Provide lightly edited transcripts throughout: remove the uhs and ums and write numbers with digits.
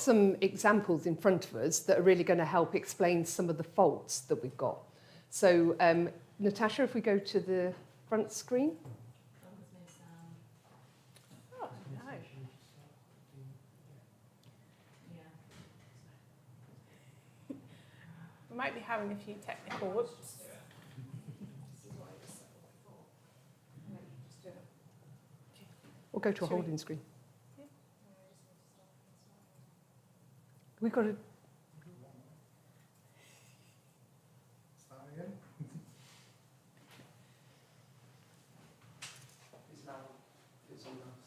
some examples in front of us that are really going to help explain some of the faults that we've got. So, Natasha, if we go to the front screen. Oh, no. We might be having a few technical whoops. Or go to a holding screen. We've got to... Start again.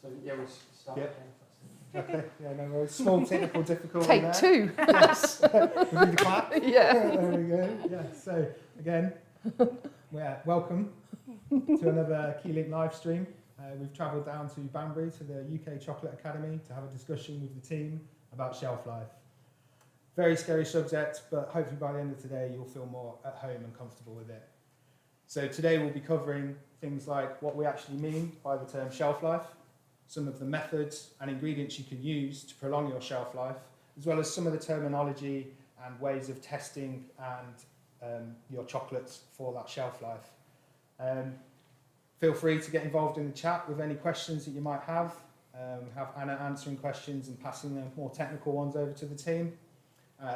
So yeah, we'll start again. Okay, yeah, no worries. Small technical difficulty Take there. two. Yes. We'll do the clap. Yeah. There we go. Yeah, so again, welcome to another Keylink live stream. We've travelled down to Banbury to the UK Chocolate Academy to have a discussion with the team about shelf life. Very scary subject, but hopefully by the end of today you'll feel more at home and comfortable with it. So today we'll be covering things like what we actually mean by the term shelf life, some of the methods and ingredients you can use to prolong your shelf life, as well as some of the terminology and ways of testing and your chocolates for that shelf life. Feel free to get involved in the chat with any questions that you might have. Have Anna answering questions and passing the more technical ones over to the team.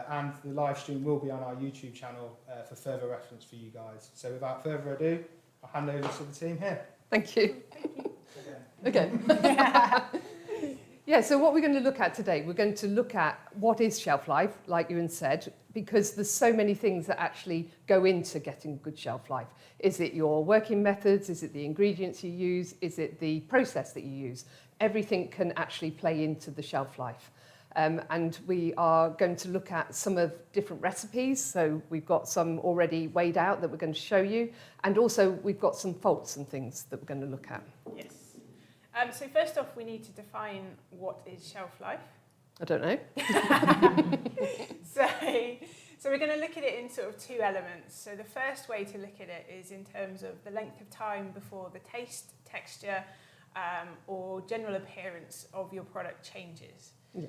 And the live stream will be on our YouTube channel for further reference for you guys. So without further ado, I'll hand over to the team here. Thank you. Again. Yeah, so what we're going to look at today, we're going to look at what is shelf life, like Ewan said, because there's so many things that actually go into getting good shelf life. Is it your working methods? Is it the ingredients you use? Is it the process that you use? Everything can actually play into the shelf life. And we are going to look at some of different recipes. So we've got some already weighed out that we're going to show you. And also we've got some faults and things that we're going to look at. Yes. So first off, we need to define what is shelf life. I don't know. So we're going to look at it in sort of two elements. So the first way to look at it is in terms of the length of time before the taste, texture, or general appearance of your product changes. Yeah.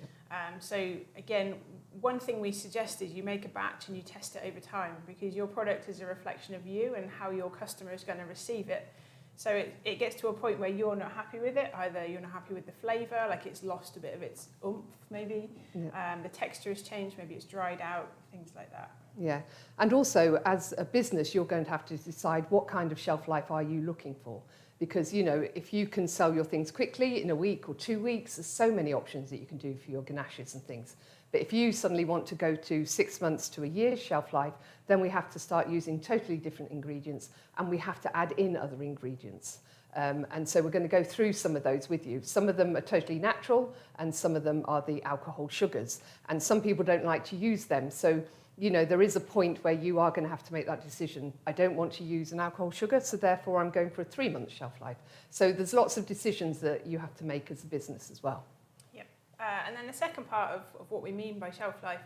So again, one thing we suggest is you make a batch and you test it over time, because your product is a reflection of you and how your customer is going to receive it. So it gets to a point where you're not happy with it. Either you're not happy with the flavour, like it's lost a bit of its oomph maybe. Yeah. The texture has changed, maybe it's dried out, things like that. Yeah, and also as a business, you're going to have to decide what kind of shelf life are you looking for. Because, you know, if you can sell your things quickly in a week or 2 weeks, there's so many options that you can do for your ganaches and things. But if you suddenly want to go to 6 months to a year's shelf life, then we have to start using totally different ingredients, and we have to add in other ingredients. And so we're going to go through some of those with you. Some of them are totally natural, and some of them are the alcohol sugars. And some people don't like to use them. So, you know, there is a point where you are going to have to make that decision. I don't want to use an alcohol sugar, so therefore I'm going for a 3-month shelf life. So there's lots of decisions that you have to make as a business as well. Yep. And then the second part of what we mean by shelf life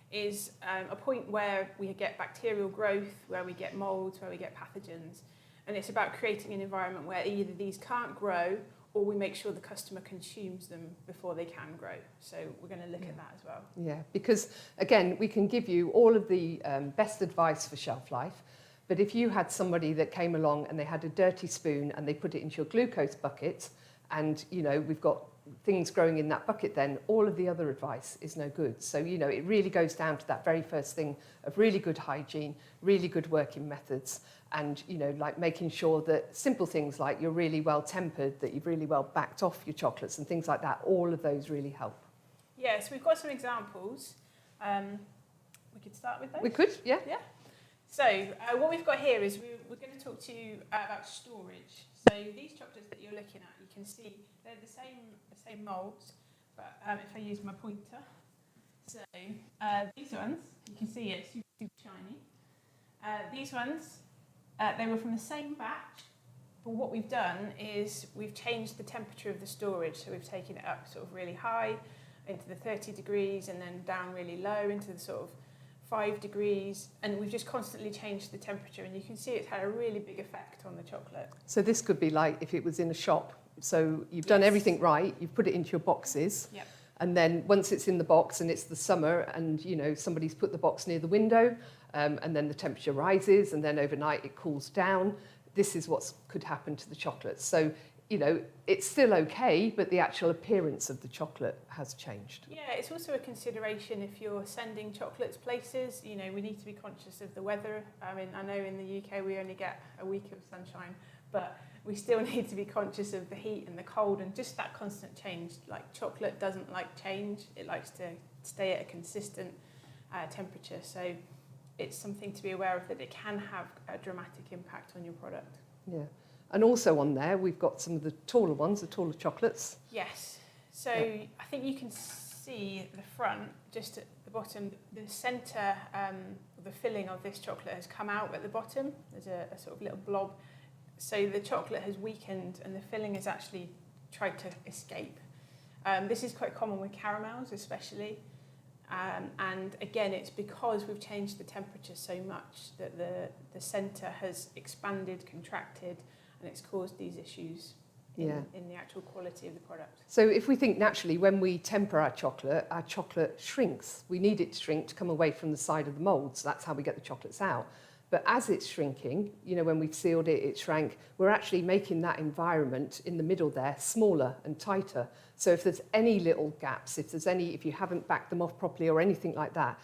is a point where we get bacterial growth, where we get molds, where we get pathogens. And it's about creating an environment where either these can't grow, or we make sure the customer consumes them before they can grow. So we're going to look at that as well. Yeah, because again, we can give you all of the best advice for shelf life, but if you had somebody that came along and they had a dirty spoon and they put it into your glucose bucket, and you know, we've got things growing in that bucket, then all of the other advice is no good. So, you know, it really goes down to that very first thing of really good hygiene, really good working methods, and, you know, like making sure that simple things like you're really well tempered, that you've really well backed off your chocolates and things like that, all of those really help. Yes, we've got some examples. We could start with those. We could, yeah. Yeah. So what we've got here is we're going to talk to you about storage. So these chocolates that you're looking at, you can see they're the same moulds, but if I use my pointer, so these ones, you can see it's super shiny. These ones, they were from the same batch, but what we've done is we've changed the temperature of the storage. So we've taken it up sort of really high into the 30 degrees and then down really low into the sort of 5 degrees, and we've just constantly changed the temperature, and you can see it's had a really big effect on the chocolate. So this could be like if it was in a shop. So you've done everything right, you've put it into your boxes, Yep. And then once it's in the box and it's the summer and, you know, somebody's put the box near the window, and then the temperature rises and then overnight it cools down, this is what could happen to the chocolate. So, you know, it's still okay, but the actual appearance of the chocolate has changed. Yeah, it's also a consideration if you're sending chocolates places. You know, we need to be conscious of the weather. I mean, I know in the UK we only get a week of sunshine, but we still need to be conscious of the heat and the cold and just that constant change. Like chocolate doesn't like change. It likes to stay at a consistent temperature. So it's something to be aware of, that it can have a dramatic impact on your product. Yeah. And also on there, we've got some of the taller ones, the taller chocolates. Yes. So Yeah. I think you can see at the front, just at the bottom, the centre, the filling of this chocolate has come out at the bottom. There's a sort of little blob. So the chocolate has weakened and the filling has actually tried to escape. This is quite common with caramels especially. And again, it's because we've changed the temperature so much that the centre has expanded, contracted, and it's caused these issues in the actual quality of the product. So if we think naturally, when we temper our chocolate shrinks. We need it to shrink to come away from the side of the mould, so that's how we get the chocolates out. But as it's shrinking, you know, when we've sealed it, it shrank, we're actually making that environment in the middle there smaller and tighter. So if there's any little gaps, if you haven't backed them off properly or anything like that,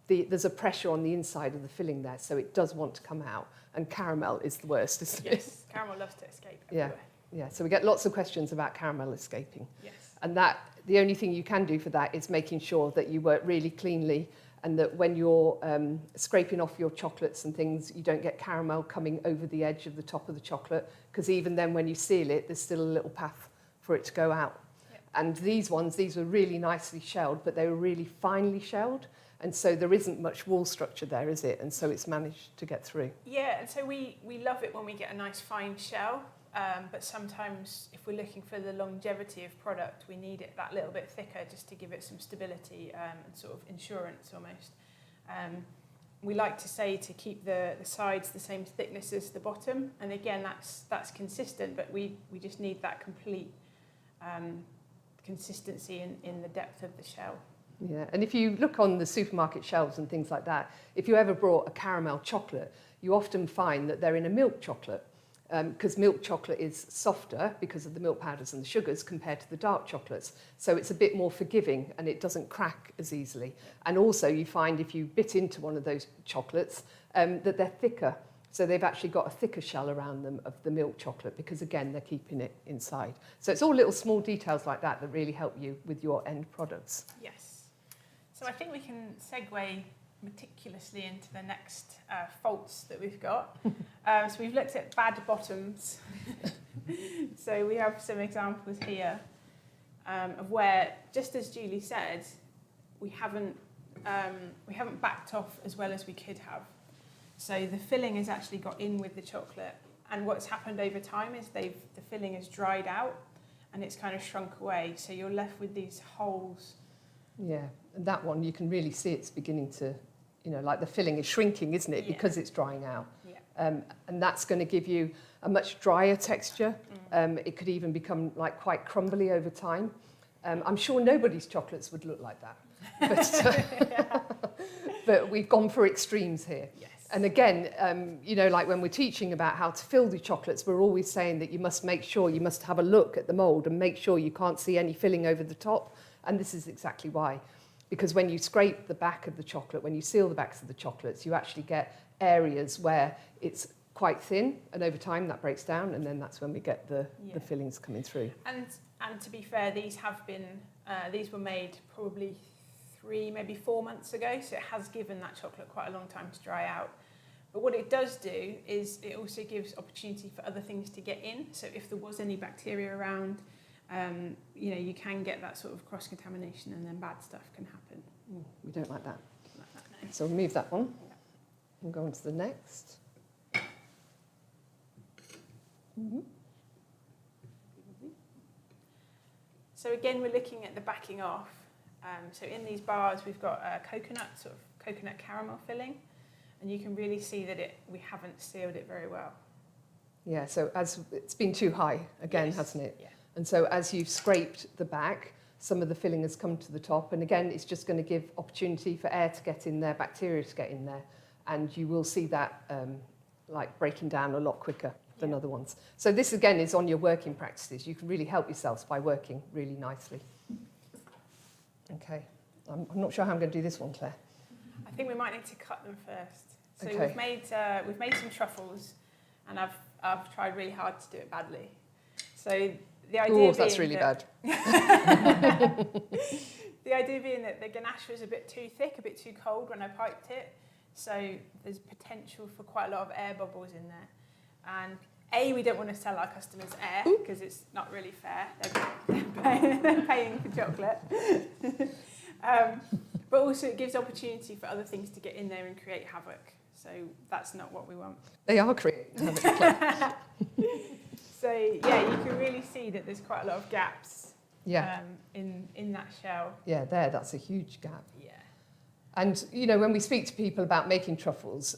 there's a pressure on the inside of the filling there, so it does want to come out. And caramel is the worst, isn't it? Yes, caramel loves to escape everywhere. Yeah, so we get lots of questions about caramel escaping. Yes. And the only thing you can do for that is making sure that you work really cleanly, and that when you're scraping off your chocolates and things, you don't get caramel coming over the edge of the top of the chocolate, because even then when you seal it, there's still a little path for it to go out. Yep. And these were really nicely shelled, but they were really finely shelled. And so there isn't much wall structure there, is it? And so it's managed to get through. Yeah, and so we love it when we get a nice fine shell, but sometimes if we're looking for the longevity of product, we need it that little bit thicker just to give it some stability and sort of insurance almost. We like to say to keep the sides the same thickness as the bottom, and again that's consistent, but we just need that complete consistency in the depth of the shell. Yeah, and if you look on the supermarket shelves and things like that, if you ever brought a caramel chocolate, you often find that they're in a milk chocolate, because milk chocolate is softer because of the milk powders and the sugars compared to the dark chocolates. So it's a bit more forgiving and it doesn't crack as easily. And also you find if you bit into one of those chocolates that they're thicker. So they've actually got a thicker shell around them of the milk chocolate because, again, they're keeping it inside. So it's all little small details like that that really help you with your end products. Yes. So I think we can segue meticulously into the next faults that we've got. So we've looked at bad bottoms. So we have some examples here of where, just as Julie said, we haven't backed off as well as we could have. So the filling has actually got in with the chocolate, and what's happened over time is the filling has dried out and it's kind of shrunk away. So you're left with these holes. Yeah, and that one you can really see it's beginning to, you know, like the filling is shrinking, isn't it? Yeah. Because it's drying out. Yeah. And that's going to give you a much drier texture. It could even become like quite crumbly over time. I'm sure nobody's chocolates would look like that. But we've gone for extremes here. Yes. And again, you know, like when we're teaching about how to fill the chocolates, we're always saying that you must have a look at the mould and make sure you can't see any filling over the top. And this is exactly why. Because when you scrape the back of the chocolate, when you seal the backs of the chocolates, you actually get areas where it's quite thin, and over time that breaks down, and then that's when we get the fillings coming through. And to be fair, these were made probably 3, maybe 4 months ago, so it has given that chocolate quite a long time to dry out. But what it does do is it also gives opportunity for other things to get in. So if there was any bacteria around, you know, you can get that sort of cross-contamination, and then bad stuff can happen. We don't like that. Like that, no. So we'll move that one and go on to the next. Mm-hmm. So again, we're looking at the backing off. So in these bars, we've got a coconut caramel filling, and you can really see that we haven't sealed it very well. Yeah, so as it's been too high again, Yes. hasn't it? Yeah. And so as you've scraped the back, some of the filling has come to the top. And again, it's just going to give opportunity for air to get in there, bacteria to get in there. And you will see that like breaking down a lot quicker than other ones. So this again is on your working practices. You can really help yourselves by working really nicely. Okay, I'm not sure how I'm going to do this one, Claire. I think we might need to cut them first. So Okay. we've made some truffles, and I've tried really hard to do it badly. So the idea being That's really bad. The idea being that the ganache was a bit too thick, a bit too cold when I piped it. So there's potential for quite a lot of air bubbles in there. And we don't want to sell our customers air because it's not really fair. They're paying for chocolate. But also it gives opportunity for other things to get in there and create havoc. So that's not what we want. They are creating havoc. So yeah, you can really see that there's quite a lot of gaps Yeah. in that shell. Yeah, that's a huge gap. Yeah. And, you know, when we speak to people about making truffles,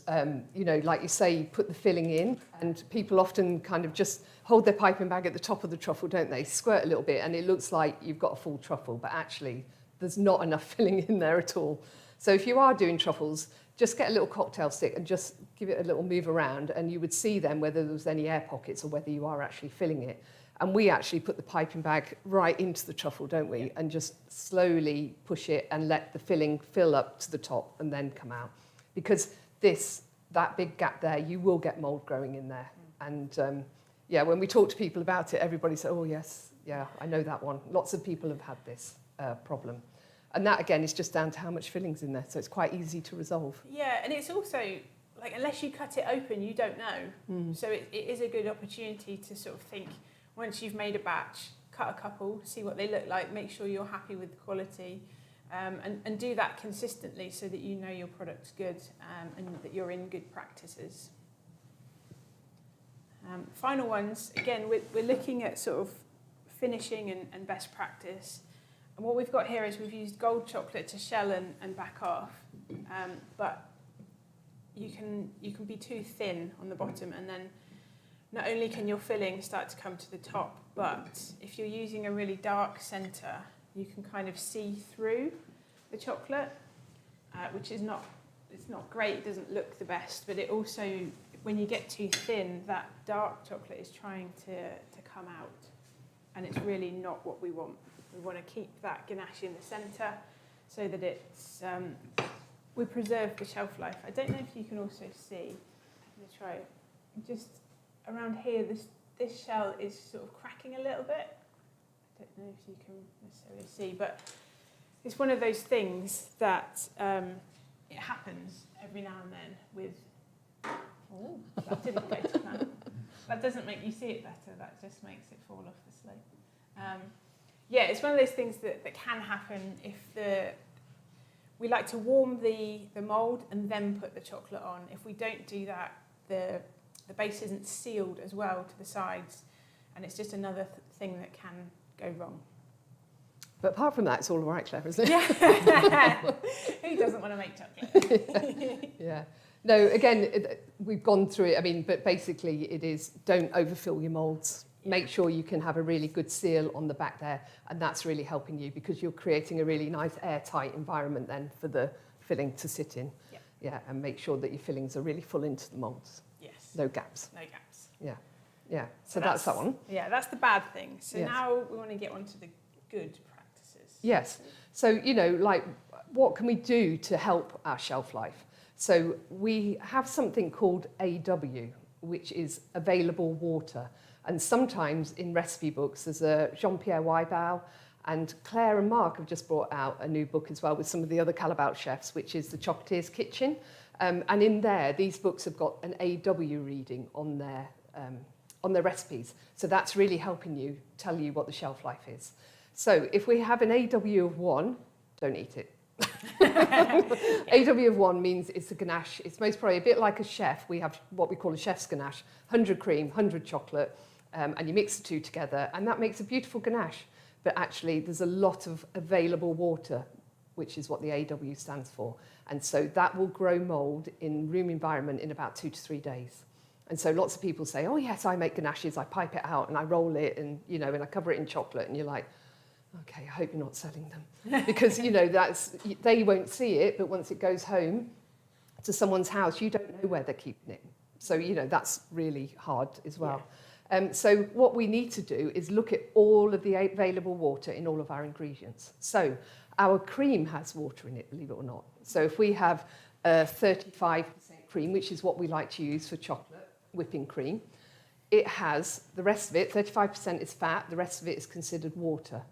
you know, like you say, you put the filling in, and people often kind of just hold their piping bag at the top of the truffle, don't they? Squirt a little bit, and it looks like you've got a full truffle, but actually there's not enough filling in there at all. So if you are doing truffles, just get a little cocktail stick and just give it a little move around, and you would see then whether there was any air pockets or whether you are actually filling it. And we actually put the piping bag right into the truffle, don't we? And just slowly push it and let the filling fill up to the top and then come out. Because that big gap there, you will get mould growing in there. And yeah, when we talk to people about it, everybody says, oh yes, yeah, I know that one. Lots of people have had this problem. And that again is just down to how much filling's in there. So it's quite easy to resolve. Yeah, and it's also, like, unless you cut it open, you don't know. So it is a good opportunity to sort of think, once you've made a batch, cut a couple, see what they look like, make sure you're happy with the quality, and do that consistently so that you know your product's good and that you're in good practices. Final ones, again, we're looking at sort of finishing and best practice. And what we've got here is we've used gold chocolate to shell and back off, but you can be too thin on the bottom, and then not only can your filling start to come to the top, but if you're using a really dark centre, you can kind of see through the chocolate, which is it's not great, it doesn't look the best, but it also, when you get too thin, that dark chocolate is trying to come out, and it's really not what we want. We want to keep that ganache in the centre so that it's, we preserve the shelf life. I don't know if you can also see, I'm going to try it, just around here, this shell is sort of cracking a little bit. I don't know if you can necessarily see, but it's one of those things that it happens every now and then with, oh, that didn't go to plan. That doesn't make you see it better, that just makes it fall off the slate. Yeah, it's one of those things that can happen if we like to warm the mould and then put the chocolate on. If we don't do that, the base isn't sealed as well to the sides, and it's just another thing that can go wrong. But apart from that, it's all right, Claire, isn't it? Yeah. Who doesn't want to make chocolate? Yeah. No, again, we've gone through it. I mean, but basically it is, don't overfill your moulds. Make sure you can have a really good seal on the back there, and that's really helping you because you're creating a really nice airtight environment then for the filling to sit in. Yeah. Yeah, and make sure that your fillings are really full into the moulds. Yes. No gaps. No gaps. Yeah. Yeah. So that's that one. Yeah, that's the bad thing. So Yes. now we want to get on to the good practices. Yes. So, you know, like, what can we do to help our shelf life? So we have something called AW, which is available water. And sometimes in recipe books, there's a Jean-Pierre Wybau, and Clare and Mark have just brought out a new book as well with some of the other Calabout chefs, which is The Chocolatier's Kitchen. And in there, these books have got an AW reading on their recipes. So that's really helping you, tell you what the shelf life is. So if we have an AW of 1, don't eat it. AW of 1 means it's a ganache. It's most probably a bit like a chef. We have what we call a chef's ganache, 100 cream, 100 chocolate, and you mix the two together, and that makes a beautiful ganache. But actually, there's a lot of available water, which is what the AW stands for. And so that will grow mould in room environment in about 2 to 3 days. And so lots of people say, oh yes, I make ganaches, I pipe it out and I roll it and, you know, and I cover it in chocolate. And you're like, Okay, I hope you're not selling them. Because, you know, they won't see it, but once it goes home to someone's house, you don't know where they're keeping it. So, you know, that's really hard as well. So what we need to do is look at all of the available water in all of our ingredients. So our cream has water in it, believe it or not. So if we have 35% cream, which is what we like to use for chocolate, whipping cream, it has, the rest of it, 35% is fat, the rest of it is considered water.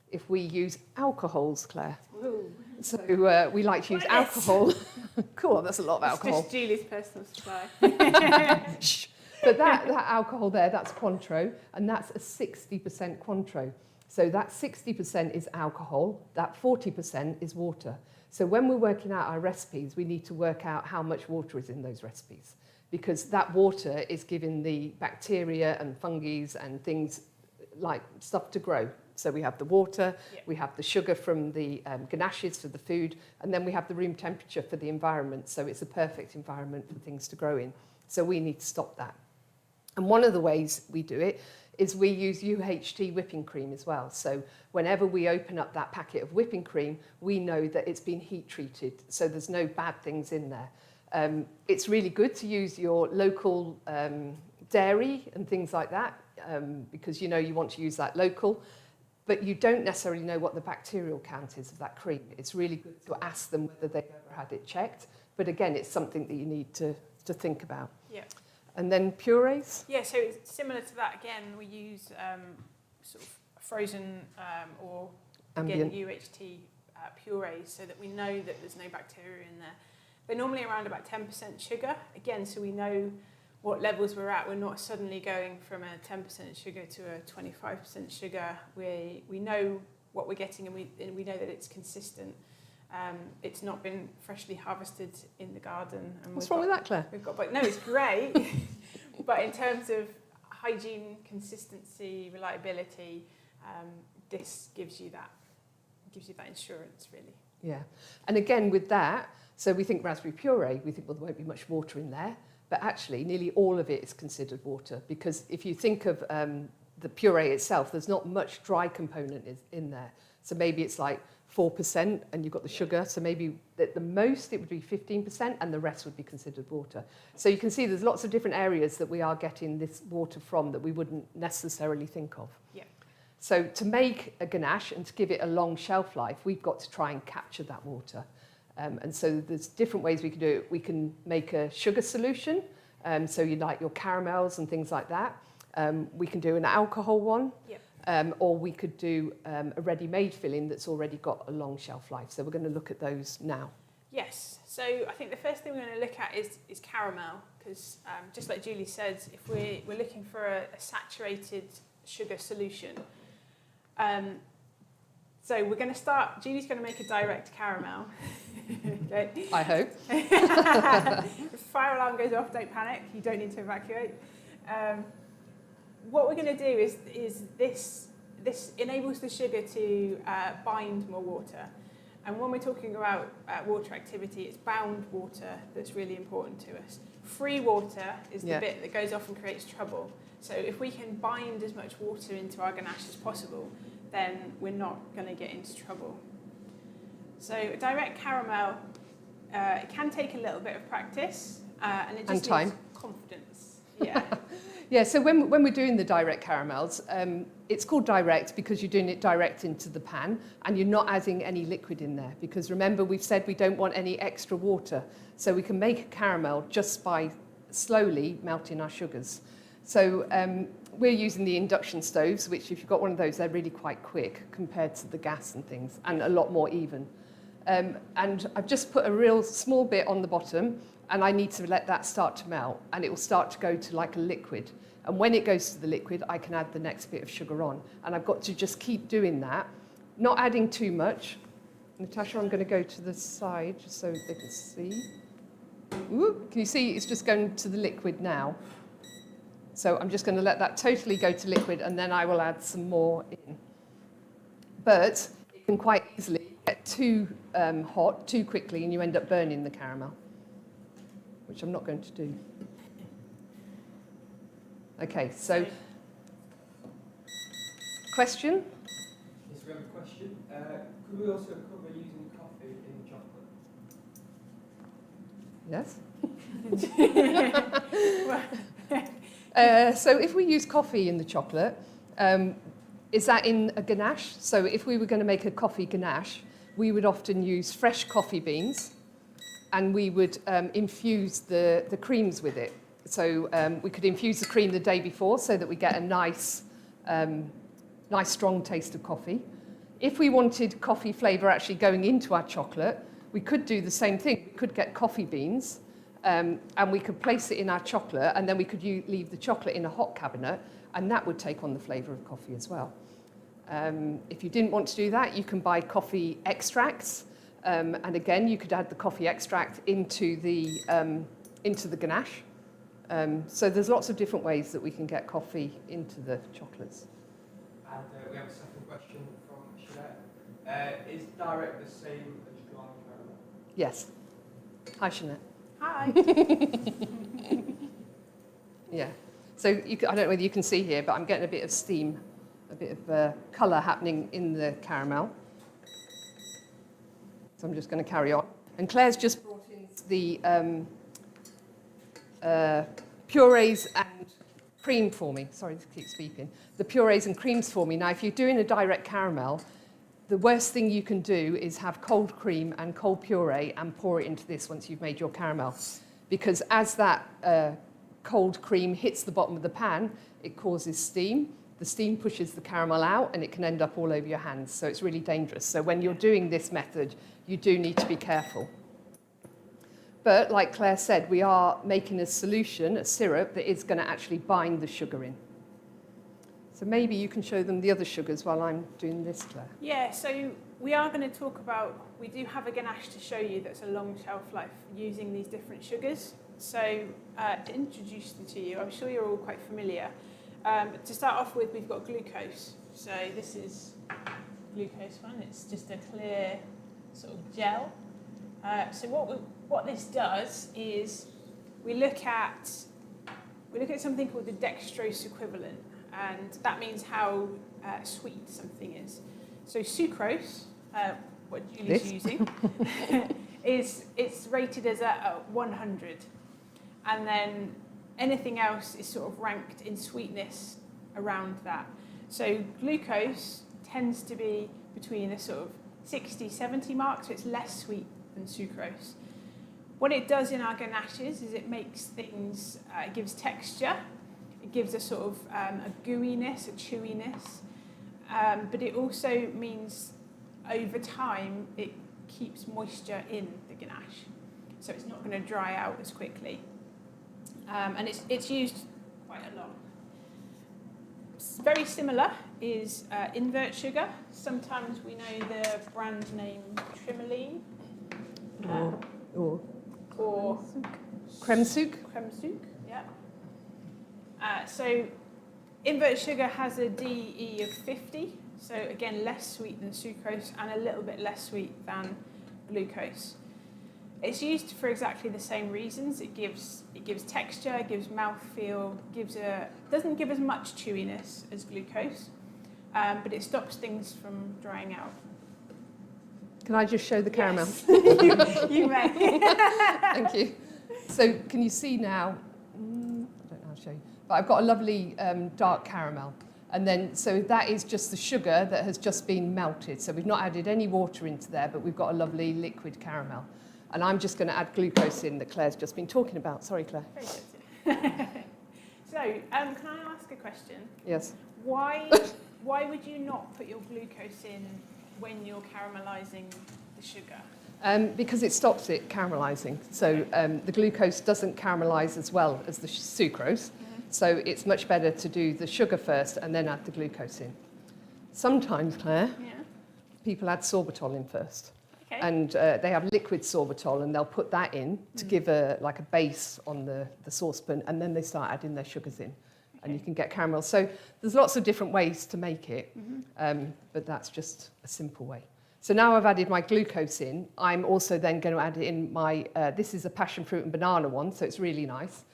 If we use alcohols, Claire. Ooh. So we like to use alcohol. Cool, that's a lot of alcohol. It's just Julie's personal supply. But that alcohol there, that's Cointreau, and that's a 60% Cointreau. So that 60% is alcohol, that 40% is water. So when we're working out our recipes, we need to work out how much water is in those recipes, because that water is giving the bacteria and fungi and things like stuff to grow. So we have the water, we have the sugar from the ganaches for the food, and then we have the room temperature for the environment. So it's a perfect environment for things to grow in. So we need to stop that. And one of the ways we do it is we use UHT whipping cream as well. So whenever we open up that packet of whipping cream, we know that it's been heat treated, so there's no bad things in there. It's really good to use your local dairy and things like that, because you know you want to use that local, but you don't necessarily know what the bacterial count is of that cream. It's really good to ask them whether they've ever had it checked, but again, it's something that you need to think about. Yeah. And then purees? Yeah, so it's similar to that. Again, we use sort of frozen or Ambient. again UHT purees so that we know that there's no bacteria in there. They're normally around about 10% sugar. Again, so we know what levels we're at. We're not suddenly going from a 10% sugar to a 25% sugar. We know what we're getting, and we know that it's consistent. It's not been freshly harvested in the garden. And What's wrong with that, Claire? No, it's great. But in terms of hygiene, consistency, reliability, this gives you that insurance, really. Yeah. And again, with that, so we think raspberry puree, we think, well, there won't be much water in there. But actually, nearly all of it is considered water, because if you think of the puree itself, there's not much dry component in there. So maybe it's like 4%, and you've got the sugar, so maybe at the most it would be 15%, and the rest would be considered water. So you can see there's lots of different areas that we are getting this water from that we wouldn't necessarily think of. Yeah. So to make a ganache and to give it a long shelf life, we've got to try and capture that water. And so there's different ways we can do it. We can make a sugar solution, so you like your caramels and things like that. We can do an alcohol one. Yep. Or we could do a ready-made filling that's already got a long shelf life. So we're going to look at those now. Yes. So I think the first thing we're going to look at is caramel, because just like Julie said, if we're looking for a saturated sugar solution, so we're going to start. Julie's going to make a direct caramel. Okay. I hope. If fire alarm goes off, don't panic. You don't need to evacuate. What we're going to do is this enables the sugar to bind more water. And when we're talking about water activity, it's bound water that's really important to us. Free water is the bit that goes off and creates trouble. So if we can bind as much water into our ganache as possible, then we're not going to get into trouble. So a direct caramel, it can take a little bit of practice, and it just needs confidence. Yeah. Yeah, so when we're doing the direct caramels, it's called direct because you're doing it direct into the pan and you're not adding any liquid in there, because remember we've said we don't want any extra water. So we can make a caramel just by slowly melting our sugars. So we're using the induction stoves, which if you've got one of those, they're really quite quick compared to the gas and things, and a lot more even. And I've just put a real small bit on the bottom, and I need to let that start to melt, and it will start to go to like a liquid. And when it goes to the liquid, I can add the next bit of sugar on. And I've got to just keep doing that, not adding too much. Natasha, I'm going to go to the side just so they can see. Ooh, can you see it's just going to the liquid now? So I'm just going to let that totally go to liquid, and then I will add some more in. But it can quite easily get too hot too quickly, and you end up burning the caramel, which I'm not going to do. Okay, so question? It's we have a question. Could we also cover using coffee in chocolate? Yes. So if we use coffee in the chocolate, is that in a ganache? So if we were going to make a coffee ganache, we would often use fresh coffee beans and we would infuse the creams with it. So we could infuse the cream the day before so that we get a nice strong taste of coffee. If we wanted coffee flavour actually going into our chocolate, we could do the same thing. We could get coffee beans and we could place it in our chocolate, and then we could leave the chocolate in a hot cabinet, and that would take on the flavour of coffee as well. If you didn't want to do that, you can buy coffee extracts, and again, you could add the coffee extract into the ganache. So there's lots of different ways that we can get coffee into the chocolates. And we have a second question from Jeanette. Is direct the same as dry caramel? Yes. Hi, Jeanette. Hi. Yeah. So I don't know whether you can see here, but I'm getting a bit of steam, a bit of colour happening in the caramel. So I'm just going to carry on. And Claire's just brought in the purees and cream for me. Sorry to keep speaking. The purees and creams for me. Now, if you're doing a direct caramel, the worst thing you can do is have cold cream and cold puree and pour it into this once you've made your caramel. Because as that cold cream hits the bottom of the pan, it causes steam. The steam pushes the caramel out and it can end up all over your hands. So it's really dangerous. So when you're doing this method, you do need to be careful. But like Claire said, we are making a solution, a syrup, that is going to actually bind the sugar in. So maybe you can show them the other sugars while I'm doing this, Claire. Yeah, so we are going to talk about, we do have a ganache to show you that's a long shelf life using these different sugars. So to introduce them to you, I'm sure you're all quite familiar. To start off with, we've got glucose. So this is glucose one. It's just a clear sort of gel. So what this does is we look at something called the dextrose equivalent, and that means how sweet something is. So sucrose, what Julie's using, it's rated as a 100, and then anything else is sort of ranked in sweetness around that. So glucose tends to be between a sort of 60, 70 mark, so it's less sweet than sucrose. What it does in our ganaches is it makes things, it gives texture, it gives a sort of a gooiness, a chewiness, but it also means over time it keeps moisture in the ganache, so it's not going to dry out as quickly. And it's used quite a lot. Very similar is invert sugar. Sometimes we know the brand name Trimoline. Or Creme sucre? Creme sucre, yeah. So invert sugar has a DE of 50, so again less sweet than sucrose and a little bit less sweet than glucose. It's used for exactly the same reasons. It gives texture, it gives mouthfeel, doesn't give as much chewiness as glucose, but it stops things from drying out. Can I just show the caramel? Yes. you may. Thank you. So can you see now? I don't know how to show you. But I've got a lovely dark caramel. And then, so that is just the sugar that has just been melted. So we've not added any water into there, but we've got a lovely liquid caramel. And I'm just going to add glucose in that Claire's just been talking about. Sorry, Claire. Very good. So, can I ask a question? Yes. Why would you not put your glucose in when you're caramelising the sugar? Because it stops it caramelising. So the glucose doesn't caramelise as well as the sucrose. Mm-hmm. So it's much better to do the sugar first and then add the glucose in. Sometimes, Claire, people add sorbitol in first. Okay. And they have liquid sorbitol and they'll put that in to give a base on the saucepan, and then they start adding their sugars in. And you can get caramel. So there's lots of different ways to make it, but that's just a simple way. So now I've added my glucose in. I'm also then going to add in my, this is a passion fruit and banana one, so it's really nice.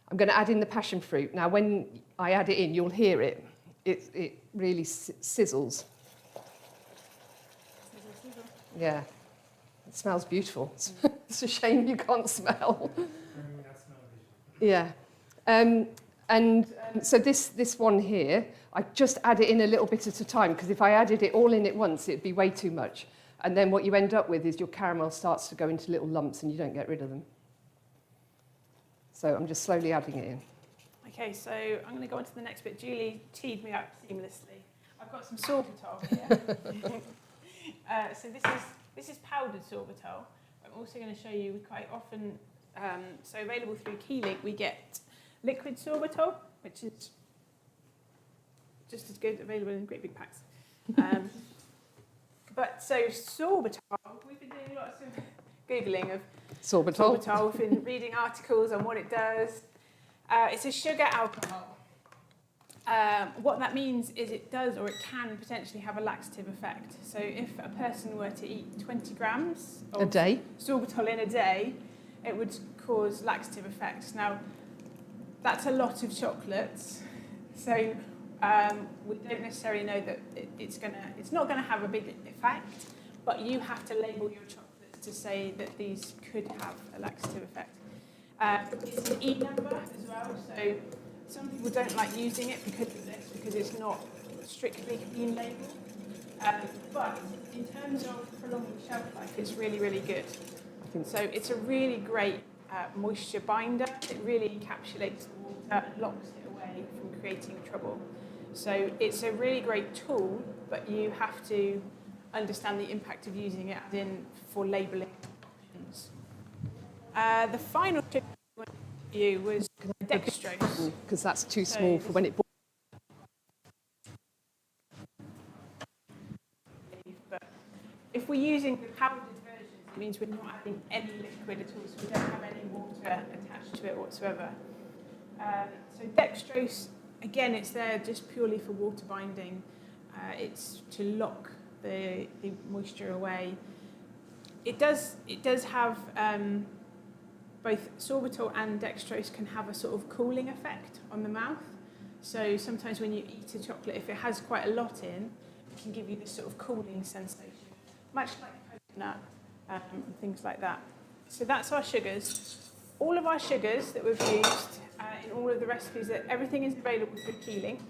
I'm going to add in the passion fruit. Now when I add it in, you'll hear it. It really sizzles. Yeah, it smells beautiful. It's a shame you can't smell. Yeah. So this one here, I just add it in a little bit at a time, because if I added it all in at once, it'd be way too much. And then what you end up with is your caramel starts to go into little lumps and you don't get rid of them. So I'm just slowly adding it in. Okay, so I'm going to go on to the next bit. Julie teed me up seamlessly. I've got some sorbitol here. So this is powdered sorbitol. I'm also going to show you quite often, so available through Keylink, we get liquid sorbitol, which is just as good, available in great big packs. But so sorbitol, we've been doing lots of Googling of Sorbitol. sorbitol. We've been reading articles on what it does. It's a sugar alcohol. What that means is it does, or it can potentially have a laxative effect. So if a person were to eat 20 grams of A day. sorbitol in a day, it would cause laxative effects. Now, that's a lot of chocolates. So we don't necessarily know that it's not gonna have a big effect, but you have to label your chocolates to say that these could have a laxative effect. It's an E number as well, so some people don't like using it because of this, because it's not strictly clean label. But in terms of prolonging shelf life, it's really, really good. So it's a really great moisture binder. It really encapsulates the water and locks it away from creating trouble. So it's a really great tool, but you have to understand the impact of using it, as in for labelling options. The final tip I wanted to you was dextrose. Because that's too small for when it boils. But if we're using the powdered versions, it means we're not adding any liquid at all, so we don't have any water attached to it whatsoever. So dextrose, again, it's there just purely for water binding. It's to lock the moisture away. It does have both sorbitol and dextrose can have a sort of cooling effect on the mouth. So sometimes when you eat a chocolate, if it has quite a lot in, it can give you this sort of cooling sensation, much like coconut and things like that. So that's our sugars. All of our sugars that we've used in all of the recipes, everything is available through Keylink.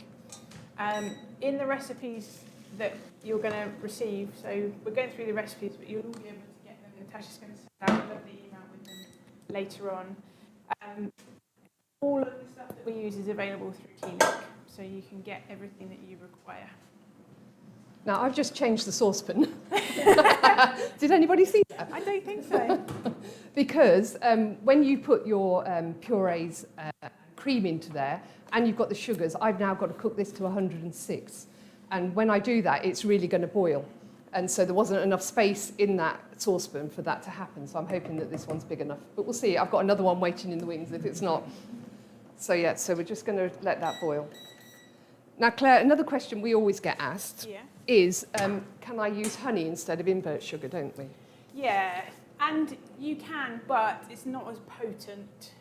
In the recipes that you're going to receive, so we're going through the recipes, but you'll all be able to get them. Natasha's going to send out a lovely email with them later on. All of the stuff that we use is available through Keylink, so you can get everything that you require. Now, I've just changed the saucepan. Did anybody see that? I don't think so. Because when you put your purees cream into there and you've got the sugars, I've now got to cook this to 106. And when I do that, it's really going to boil. And so there wasn't enough space in that saucepan for that to happen. So I'm hoping that this one's big enough. But we'll see. I've got another one waiting in the wings if it's not. So yeah, so we're just going to let that boil. Now, Claire, another question we always get asked is, can I use honey instead of invert sugar, don't we? Yeah, and you can, but it's not as potent.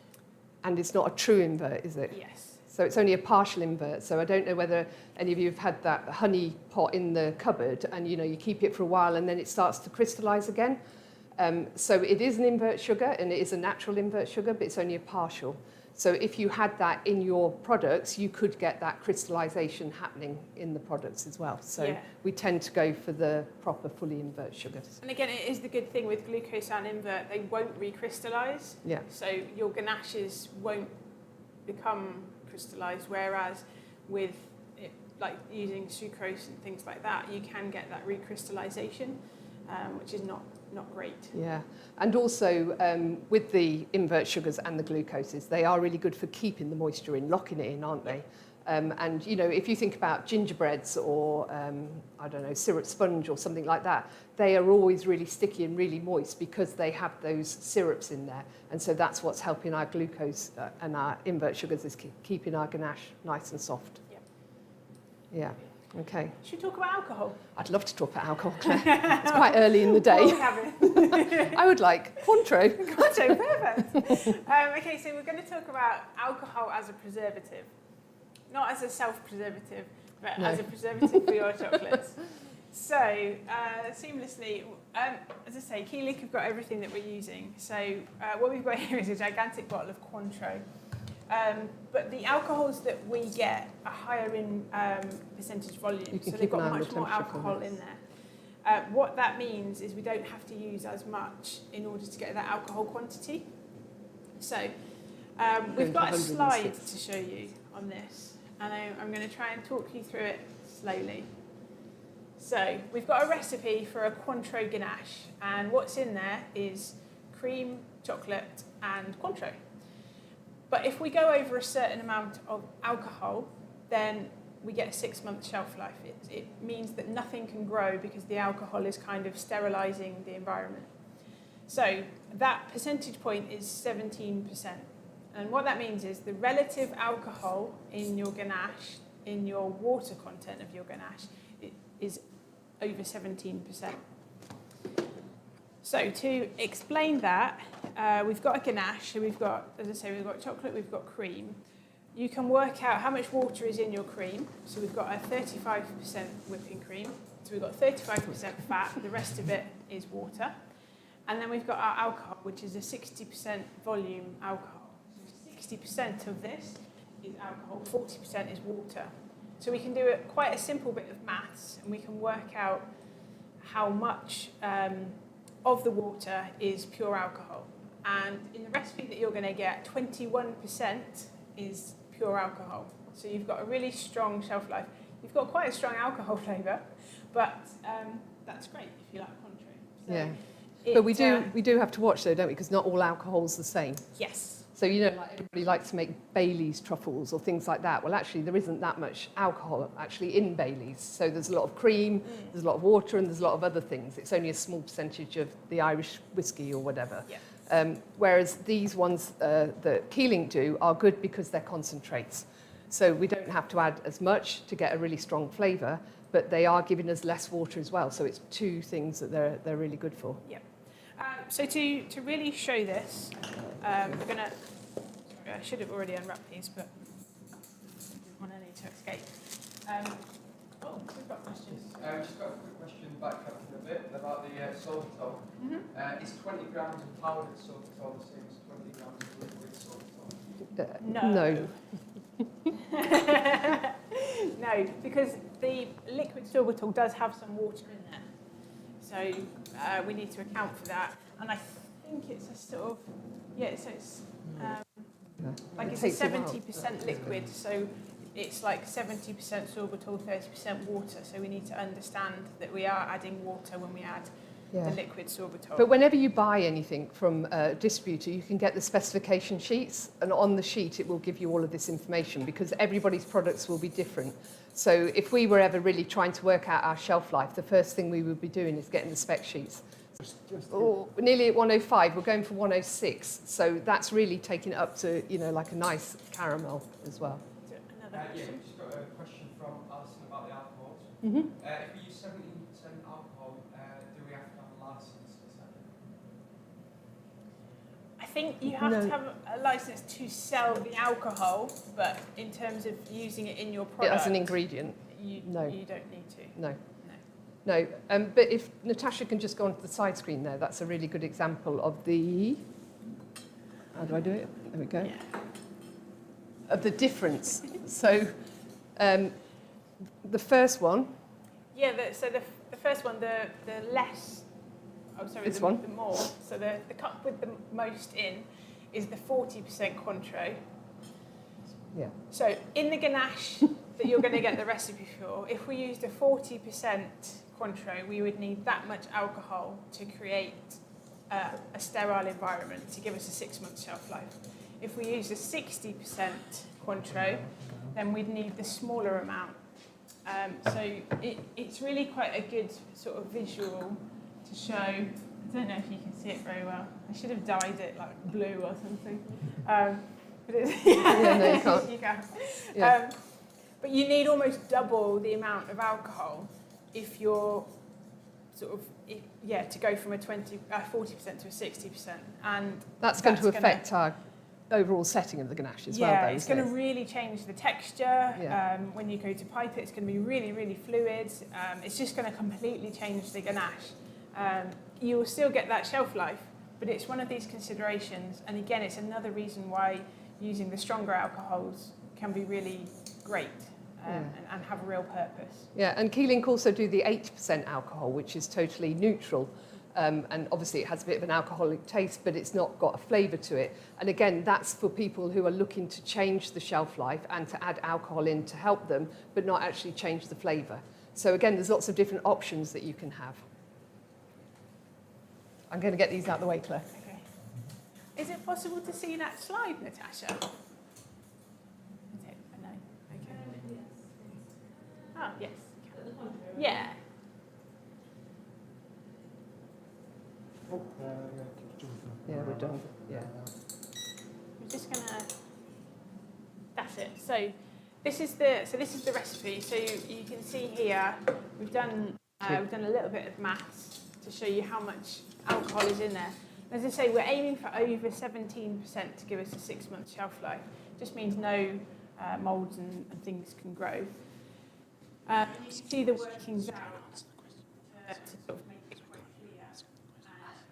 And it's not a true invert, is it? Yes. So it's only a partial invert. So I don't know whether any of you have had that honey pot in the cupboard and you keep it for a while and then it starts to crystallize again. So it is an invert sugar and it is a natural invert sugar, but it's only a partial. So if you had that in your products, you could get that crystallization happening in the products as well. So we tend to go for the proper fully invert sugars. And again, it is the good thing with glucose and invert, they won't recrystallize. Yeah. So your ganaches won't become crystallized, whereas with it, like using sucrose and things like that, you can get that recrystallization, which is not great. Yeah, and also with the invert sugars and the glucoses, they are really good for keeping the moisture in, locking it in, aren't they? And if you think about gingerbreads or I don't know, syrup sponge or something like that, they are always really sticky and really moist because they have those syrups in there. And so that's what's helping our glucose and our invert sugars is keeping our ganache nice and soft. Yeah. Okay. Should we talk about alcohol? I'd love to talk about alcohol, Claire. It's quite early in the day. What are we having? I would like Cointreau. Cointreau, perfect. Okay, so we're going to talk about alcohol as a preservative. Not as a self-preservative, but as a preservative for your chocolates. So, seamlessly, as I say, Keylink have got everything that we're using. So, what we've got here is a gigantic bottle of Cointreau. But the alcohols that we get are higher in percentage volume, so they've got much more alcohol in there. What that means is we don't have to use as much in order to get that alcohol quantity. So, we've got a slide to show you on this, and I'm going to try and talk you through it slowly. So, we've got a recipe for a Cointreau ganache, and what's in there is cream, chocolate, and Cointreau. But if we go over a certain amount of alcohol, then we get a 6-month shelf life. It means that nothing can grow because the alcohol is kind of sterilising the environment. So that percentage point is 17%. And what that means is the relative alcohol in your ganache, in your water content of your ganache, is over 17%. So to explain that, we've got a ganache, so we've got, as I say, we've got chocolate, we've got cream. You can work out how much water is in your cream. So we've got a 35% whipping cream. So we've got 35% fat, the rest of it is water. And then we've got our alcohol, which is a 60% volume alcohol. So 60% of this is alcohol, 40% is water. So we can do quite a simple bit of maths, and we can work out how much of the water is pure alcohol. And in the recipe that you're going to get, 21% is pure alcohol. So you've got a really strong shelf life. You've got quite a strong alcohol flavour, but that's great if you like Cointreau. So yeah. But we do have to watch though, don't we? Because not all alcohol's the same. Yes. So, you know, like everybody likes to make Bailey's truffles or things like that. Well, actually, there isn't that much alcohol actually in Bailey's. So there's a lot of cream, there's a lot of water, and there's a lot of other things. It's only a small percentage of the Irish whiskey or whatever. Yeah. Whereas these ones that Keylink do are good because they're concentrates. So we don't have to add as much to get a really strong flavour, but they are giving us less water as well. So it's two things that they're really good for. Yeah. So to really show this, we're going to, I should have already unwrapped these, but I didn't want any to escape. We've got questions. Just got a quick question back up in a bit about the sorbitol. Is 20 grams of powdered sorbitol the same as 20 grams of liquid sorbitol? No. No, because the liquid sorbitol does have some water in there. So we need to account for that. And I think it's a sort of, so it's like it's a 70% liquid, so it's like 70% sorbitol, 30% water. So we need to understand that we are adding water when we add the liquid sorbitol. But whenever you buy anything from a distributor, you can get the specification sheets, and on the sheet it will give you all of this information because everybody's products will be different. So if we were ever really trying to work out our shelf life, the first thing we would be doing is getting the spec sheets. We're nearly at 105, we're going for 106. So that's really taking it up to, you know, like a nice caramel as well. Another question? Just got a question from Alison about the alcohols. If we use 17% alcohol, do we have to have a license to sell it? I think you have to have a license to sell the alcohol, but in terms of using it in your product, As an ingredient, you don't need to. No, but if Natasha can just go onto the side screen there, that's a really good example of the, how do I do it? There we go. Yeah. Of the difference. So the first one. Yeah, so the first one, the less, This one? The more. So the cup with the most in is the 40% Cointreau. Yeah. So in the ganache that you're going to get the recipe for, if we used a 40% Cointreau, we would need that much alcohol to create a sterile environment to give us a 6-month shelf life. If we used a 60% Cointreau, then we'd need the smaller amount. So it's really quite a good sort of visual to show. I don't know if you can see it very well. I should have dyed it like blue or something. But it's, no, you can't. You can. Yeah. But you need almost double the amount of alcohol if you're sort of, to go from a 40% to a 60%. And that's going to affect our overall setting of the ganache as well, Yeah, though, it's isn't going to it? really change the texture. Yeah. When you go to pipe it, it's going to be really, really fluid. It's just going to completely change the ganache. You will still get that shelf life, but it's one of these considerations. And again, it's another reason why using the stronger alcohols can be really great and have a real purpose. Yeah, and Keylink also do the 8% alcohol, which is totally neutral. And obviously it has a bit of an alcoholic taste, but it's not got a flavour to it. And again, that's for people who are looking to change the shelf life and to add alcohol in to help them, but not actually change the flavour. So again, there's lots of different options that you can have. I'm going to get these out of the way, Claire. Okay. Is it possible to see that slide, Natasha? Is it? No. Okay. Oh, yes. Yeah. Oh, Yeah, we're done. Yeah. I'm just gonna. That's it. So this is the recipe. So you can see here we've done a little bit of maths to show you how much alcohol is in there. As I say, we're aiming for over 17% to give us a 6-month shelf life. Just means no moulds and things can grow. You can see the workings out to sort of make it quite clear.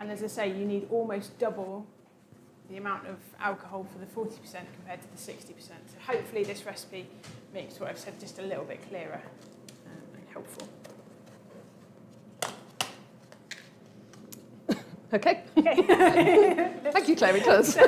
And as I say, you need almost double the amount of alcohol for the 40% compared to the 60%. So hopefully this recipe makes what I've said just a little bit clearer and helpful. Okay. Okay. Thank you, Claire, it does.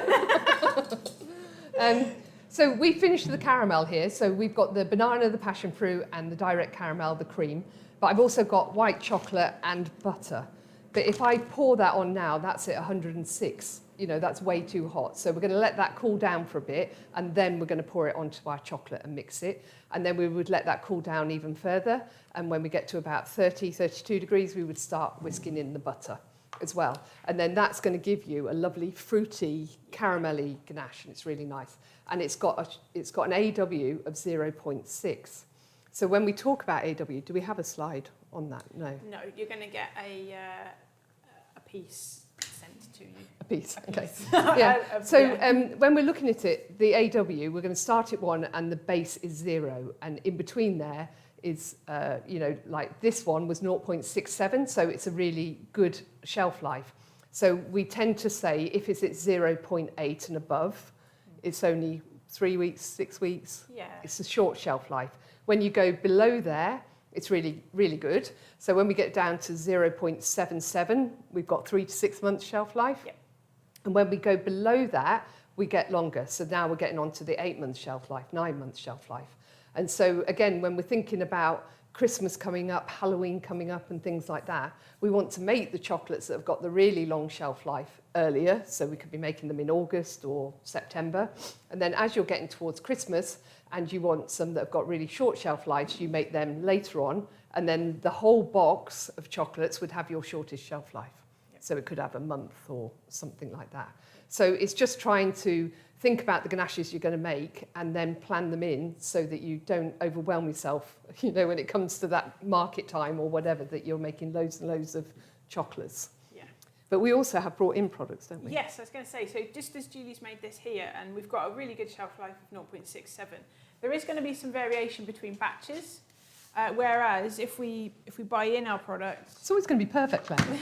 So we finished the caramel here. So we've got the banana, the passion fruit, and the direct caramel, the cream. But I've also got white chocolate and butter. But if I pour that on now, that's at 106. You know, that's way too hot. So we're going to let that cool down for a bit, and then we're going to pour it onto our chocolate and mix it. And then we would let that cool down even further. And when we get to about 30, 32 degrees, we would start whisking in the butter as well. And then that's going to give you a lovely fruity, caramelly ganache, and it's really nice. And it's got an AW of 0.6. So when we talk about AW, do we have a slide on that? No. No, you're going to get a piece sent to you. A piece, okay. Piece. Yeah. So when we're looking at it, the AW, we're going to start at 1 and the base is 0. And in between there is, you know, like this one was 0.67, so it's a really good shelf life. So we tend to say if it's at 0.8 and above, it's only 3 weeks, 6 weeks. Yeah. It's a short shelf life. When you go below there, it's really, really good. So when we get down to 0.77, we've got 3 to 6 months shelf life. Yep. And when we go below that, we get longer. So now we're getting on to the 8-month shelf life, 9-month shelf life. And so again, when we're thinking about Christmas coming up, Halloween coming up and things like that, we want to make the chocolates that have got the really long shelf life earlier. So we could be making them in August or September. And then as you're getting towards Christmas and you want some that have got really short shelf lives, you make them later on. And then the whole box of chocolates would have your shortest shelf life. Yep. So it could have a month or something like that. So it's just trying to think about the ganaches you're going to make and then plan them in so that you don't overwhelm yourself, you know, when it comes to that market time or whatever, that you're making loads and loads of chocolates. Yeah. But we also have brought in products, don't we? Yes, I was going to say, so just as Julie's made this here, and we've got a really good shelf life of 0.67, there is going to be some variation between batches, whereas if we buy in our products... It's always going to be perfect, Claire.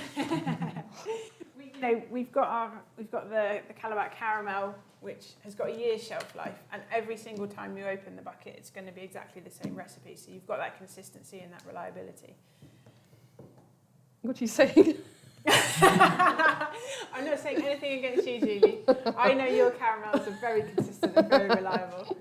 We've got the Calabac Caramel, which has got a year's shelf life, and every single time you open the bucket, it's going to be exactly the same recipe. So you've got that consistency and that reliability. What are you saying? I'm not saying anything against you, Julie. I know your caramels are very consistent and very reliable.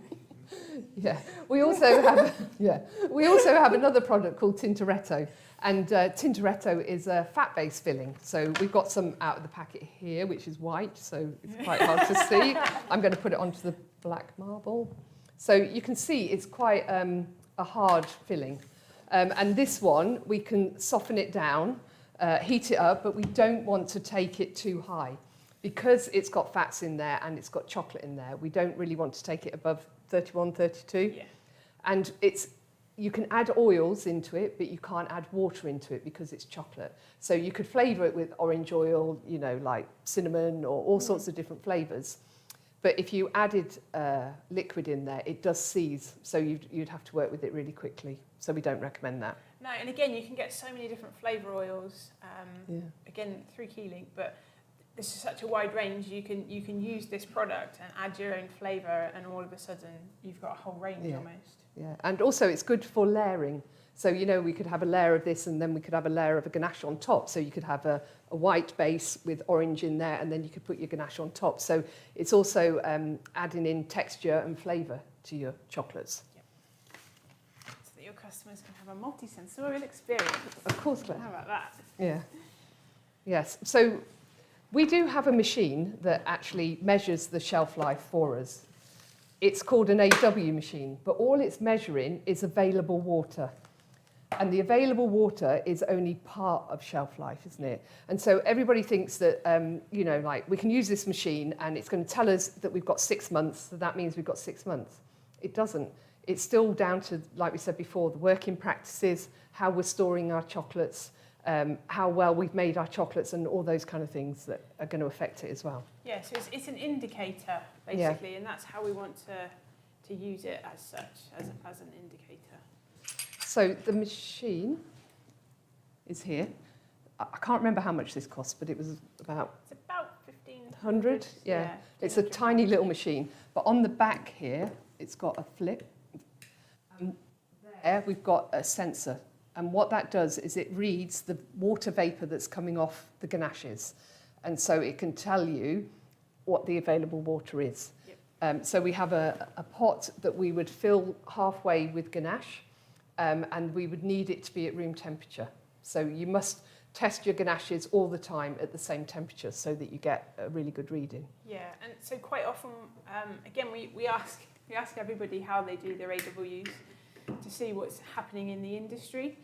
Yeah. We also have another product called Tintoretto. And Tintoretto is a fat-based filling. So we've got some out of the packet here, which is white, so it's quite hard to see. I'm going to put it onto the black marble. So you can see it's quite a hard filling. And this one, we can soften it down, heat it up, but we don't want to take it too high. Because it's got fats in there and it's got chocolate in there, we don't really want to take it above 31, 32. Yeah. And you can add oils into it, but you can't add water into it because it's chocolate. So you could flavour it with orange oil, you know, like cinnamon or all sorts of different flavours. But if you added liquid in there, it does seize, so you'd have to work with it really quickly. So we don't recommend that. No, and again, you can get so many different flavour oils, Yeah. again, through Keylink, but this is such a wide range. You can use this product and add your own flavour, and all of a sudden, you've got a whole range Yeah. almost. Yeah, and also it's good for layering. So, you know, we could have a layer of this and then we could have a layer of a ganache on top. So you could have a white base with orange in there and then you could put your ganache on top. So it's also adding in texture and flavour to your chocolates. So that your customers can have a multi-sensorial experience. Of course, Claire. How about that? Yeah. Yes. So we do have a machine that actually measures the shelf life for us. It's called an AW machine, but all it's measuring is available water. And the available water is only part of shelf life, isn't it? And so everybody thinks that, you know, like we can use this machine and it's going to tell us that we've got 6 months, so that means we've got 6 months. It doesn't. It's still down to, like we said before, the working practices, how we're storing our chocolates, how well we've made our chocolates and all those kind of things that are going to affect it as well. Yeah, so it's an indicator, basically, and that's how we want to use it as such, as an indicator. So the machine is here. I can't remember how much this cost, but it was about It's about 1,500. 100. Yeah, it's a tiny little machine. But on the back here, it's got a flip. And there we've got a sensor. And what that does is it reads the water vapour that's coming off the ganaches. And so it can tell you what the available water is. Yep. So we have a pot that we would fill halfway with ganache. And we would need it to be at room temperature. So you must test your ganaches all the time at the same temperature so that you get a really good reading. Yeah, and so quite often, again, we ask everybody how they do their AWs to see what's happening in the industry.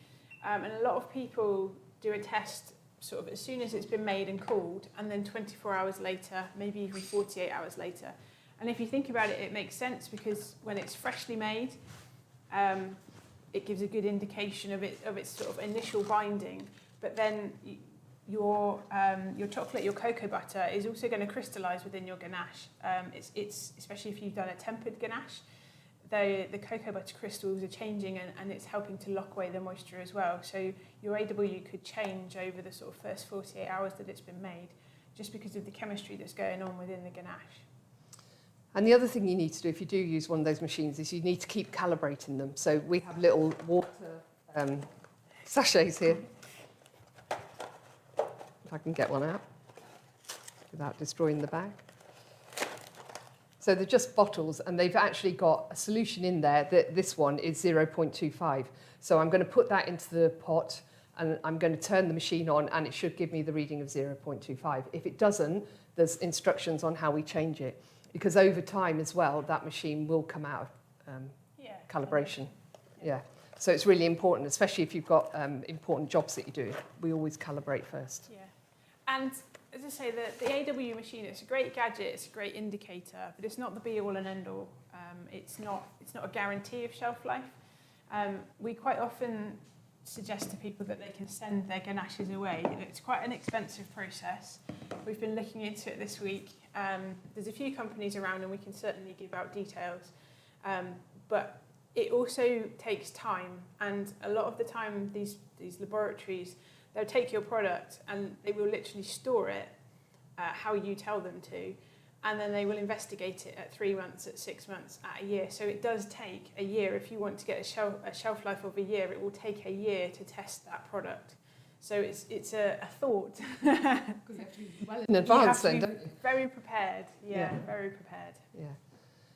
And a lot of people do a test sort of as soon as it's been made and cooled, and then 24 hours later, maybe even 48 hours later. And if you think about it, it makes sense because when it's freshly made, it gives a good indication of its sort of initial binding, but then your chocolate, your cocoa butter, is also going to crystallise within your ganache. It's especially if you've done a tempered ganache, the cocoa butter crystals are changing and it's helping to lock away the moisture as well. So your AW could change over the sort of first 48 hours that it's been made, just because of the chemistry that's going on within the ganache. And the other thing you need to do if you do use one of those machines is you need to keep calibrating them. So we have little water sachets here. If I can get one out without destroying the bag. So they're just bottles and they've actually got a solution in there that this one is 0.25. So I'm going to put that into the pot and I'm going to turn the machine on and it should give me the reading of 0.25. If it doesn't, there's instructions on how we change it. Because over time as well, that machine will come out of calibration. Yeah. So it's really important, especially if you've got important jobs that you do. We always calibrate first. Yeah. And as I say, the AW machine, it's a great gadget, it's a great indicator, but it's not the be-all and end-all. It's not a guarantee of shelf life. We quite often suggest to people that they can send their ganaches away. It's quite an expensive process. We've been looking into it this week. There's a few companies around and we can certainly give out details. But it also takes time, and a lot of the time these laboratories, they'll take your product and they will literally store it how you tell them to, and then they will investigate it at 3 months, at 6 months, at a year. So it does take a year. If you want to get a shelf life of a year, it will take a year to test that product. So it's a thought. Well in advance then, don't you? Very prepared. Yeah. Very prepared. Yeah.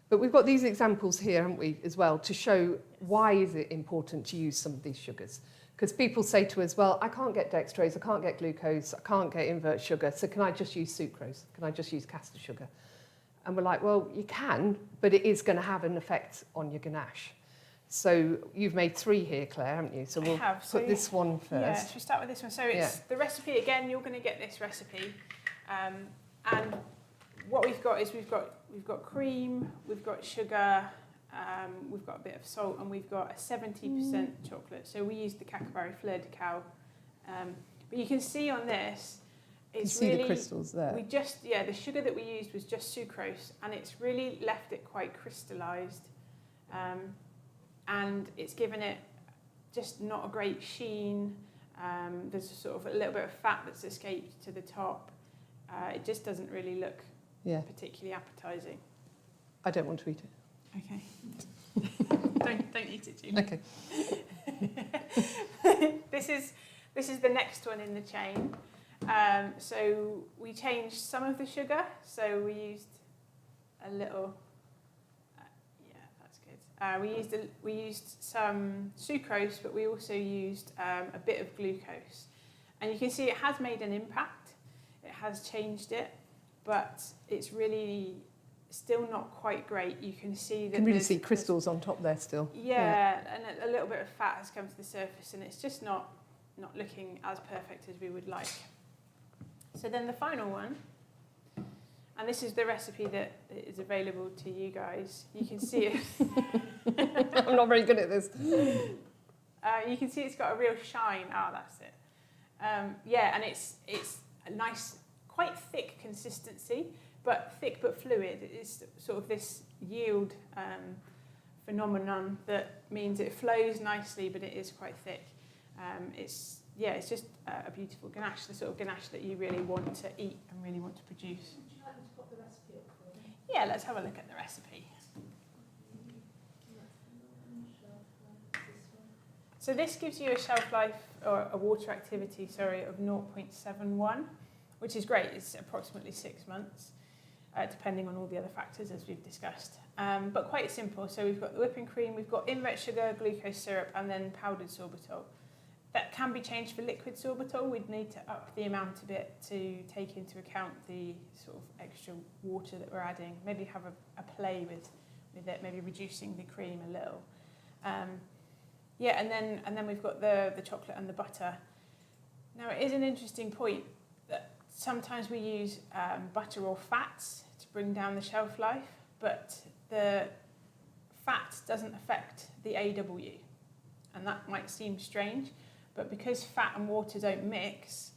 But we've got these examples here, haven't we, as well, to show why is it important to use some of these sugars. Because people say to us, well, I can't get dextrose, I can't get glucose, I can't get invert sugar, so can I just use sucrose? Can I just use caster sugar? And we're like, well, you can, but it is going to have an effect on your ganache. So you've made 3 here, Claire, haven't you? So we'll put this one first. Yeah, should we start with this one? So it's the recipe, again, you're going to get this recipe. And what we've got is we've got cream, we've got sugar, we've got a bit of salt, and we've got a 70% chocolate. So we use the Cacabari Fleur de Cow. But you can see on this, You it's see really, the crystals there. the sugar that we used was just sucrose, and it's really left it quite crystallised, and it's given it just not a great sheen. There's a sort of a little bit of fat that's escaped to the top. It just doesn't really look particularly appetising. I don't want to eat it. Okay. don't eat it too much. Okay. This is the next one in the chain. So we changed some of the sugar. So we used a little. That's good. We used some sucrose, but we also used a bit of glucose, and you can see it has made an impact. It has changed it, but it's really still not quite great. You can see that You can really see crystals on top there still. Yeah, and a little bit of fat has come to the surface, and it's just not looking as perfect as we would like. So then the final one, and this is the recipe that is available to you guys. You can see it. I'm not very good at this. You can see it's got a real shine. Oh, that's it. And it's a nice, quite thick consistency, but thick but fluid. It's sort of this yield phenomenon that means it flows nicely, but it is quite thick. It's just a beautiful ganache, the sort of ganache that you really want to eat and really want to produce. Would you like me to pop the recipe up for you? Yeah, let's have a look at the recipe. So this gives you a shelf life, or a water activity, of 0.71, which is great. It's approximately 6 months, depending on all the other factors as we've discussed. But quite simple. So we've got the whipping cream, we've got invert sugar, glucose syrup, and then powdered sorbitol. That can be changed for liquid sorbitol. We'd need to up the amount of it to take into account the sort of extra water that we're adding. Maybe have a play with it, maybe reducing the cream a little. And then we've got the chocolate and the butter. Now it is an interesting point that sometimes we use butter or fats to bring down the shelf life, but the fat doesn't affect the AW, and that might seem strange, but because fat and water don't mix,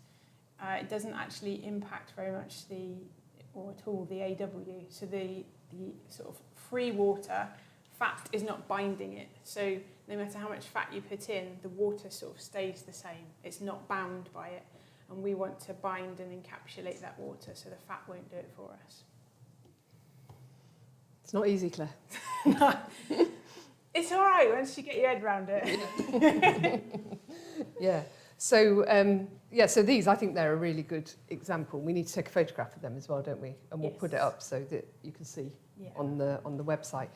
it doesn't actually impact very much at all the AW. So the sort of free water, fat is not binding it. So no matter how much fat you put in, the water sort of stays the same. It's not bound by it. And we want to bind and encapsulate that water so the fat won't do it for us. It's not easy, Claire. It's all right once you get your head around it. Yeah. So, so these, I think they're a really good example. We need to take a photograph of them as well, don't we? And we'll put it up so that you can see on the website.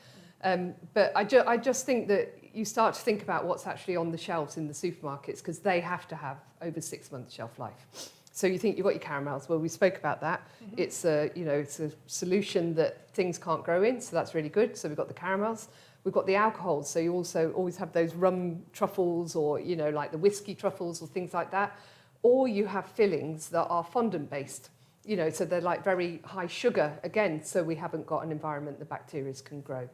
But I just think that you start to think about what's actually on the shelves in the supermarkets, because they have to have over 6 months shelf life. So you think you've got your caramels. Well, we spoke about that. Mm-hmm. It's a solution that things can't grow in, so that's really good. So we've got the caramels. We've got the alcohols. So you also always have those rum truffles, or like the whiskey truffles or things like that. Or you have fillings that are fondant based. So they're like very high sugar again. So we haven't got an environment the bacteria can grow.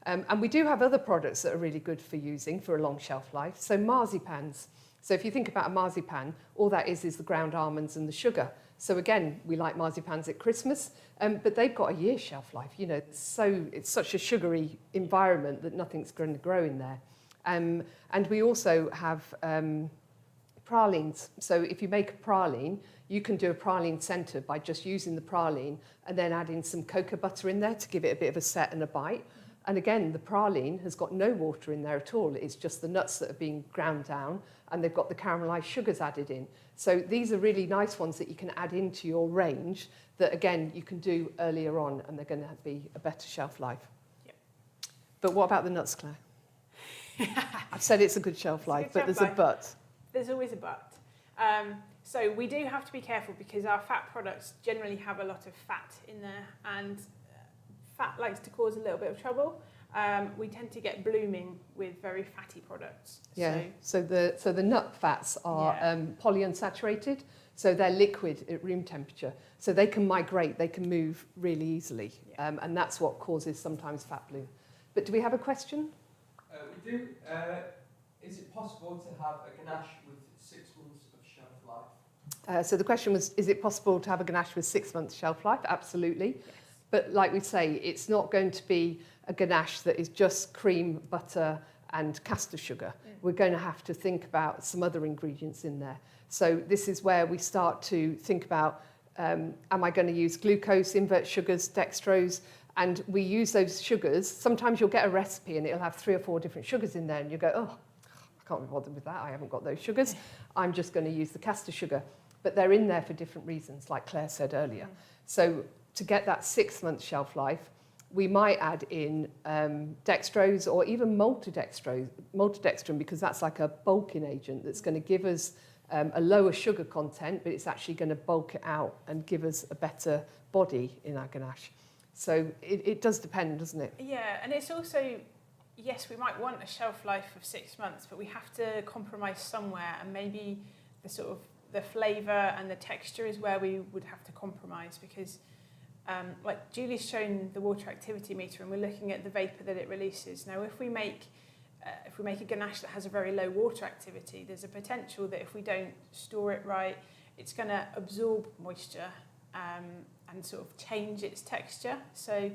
And we do have other products that are really good for using for a long shelf life. So marzipans. So if you think about a marzipan, all that is the ground almonds and the sugar. So again, we like marzipans at Christmas, but they've got a year shelf life. So it's such a sugary environment that nothing's going to grow in there. And we also have pralines. So if you make a praline, you can do a praline centre by just using the praline and then adding some cocoa butter in there to give it a bit of a set and a bite. And again, the praline has got no water in there at all. It's just the nuts that are being ground down, and they've got the caramelised sugars added in. So these are really nice ones that you can add into your range that, again, you can do earlier on, and they're going to be a better shelf life. Yep. But what about the nuts, Claire? I've said it's a good shelf life, but there's a but. There's always a but. So we do have to be careful, because our fat products generally have a lot of fat in there, and fat likes to cause a little bit of trouble. We tend to get blooming with very fatty products. Yeah. So the nut fats are polyunsaturated, so they're liquid at room temperature. So they can migrate, they can move really easily, and that's what causes sometimes fat bloom. But do we have a question? We do. Is it possible to have a ganache with 6 months of shelf life? So the question was, is it possible to have a ganache with 6 months shelf life? Absolutely. Yes. But like we say, it's not going to be a ganache that is just cream, butter and castor sugar. We're going to have to think about some other ingredients in there. So this is where we start to think about, am I going to use glucose, invert sugars, dextrose? And we use those sugars. Sometimes you'll get a recipe and it'll have 3 or 4 different sugars in there and you go, oh, I can't be bothered with that. I haven't got those sugars. I'm just going to use the castor sugar. But they're in there for different reasons, like Claire said earlier. So to get that 6 month shelf life, we might add in dextrose or even maltodextrin, because that's like a bulking agent that's going to give us a lower sugar content, but it's actually going to bulk it out and give us a better body in our ganache. So it does depend, doesn't it? Yeah, and it's also, yes, we might want a shelf life of 6 months, but we have to compromise somewhere, and maybe the sort of the flavour and the texture is where we would have to compromise, because like Julie's shown the water activity meter and we're looking at the vapour that it releases. Now if we make a ganache that has a very low water activity, there's a potential that if we don't store it right, it's going to absorb moisture and sort of change its texture. So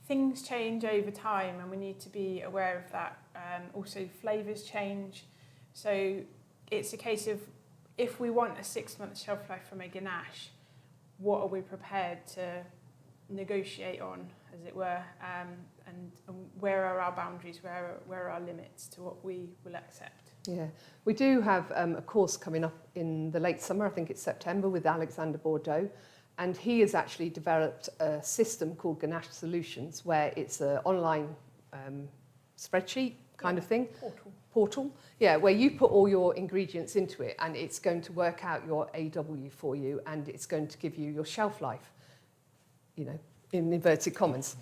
things change over time and we need to be aware of that. Also flavours change. So it's a case of, if we want a 6 month shelf life from a ganache, what are we prepared to negotiate on, as it were, and where are our boundaries, where are our limits to what we will accept? Yeah, we do have a course coming up in the late summer, I think it's September, with Alexander Bordeaux, and he has actually developed a system called Ganache Solutions, where it's an online spreadsheet kind of thing. Portal, yeah, where you put all your ingredients into it and it's going to work out your AW for you and it's going to give you your shelf life, you know, in inverted commas.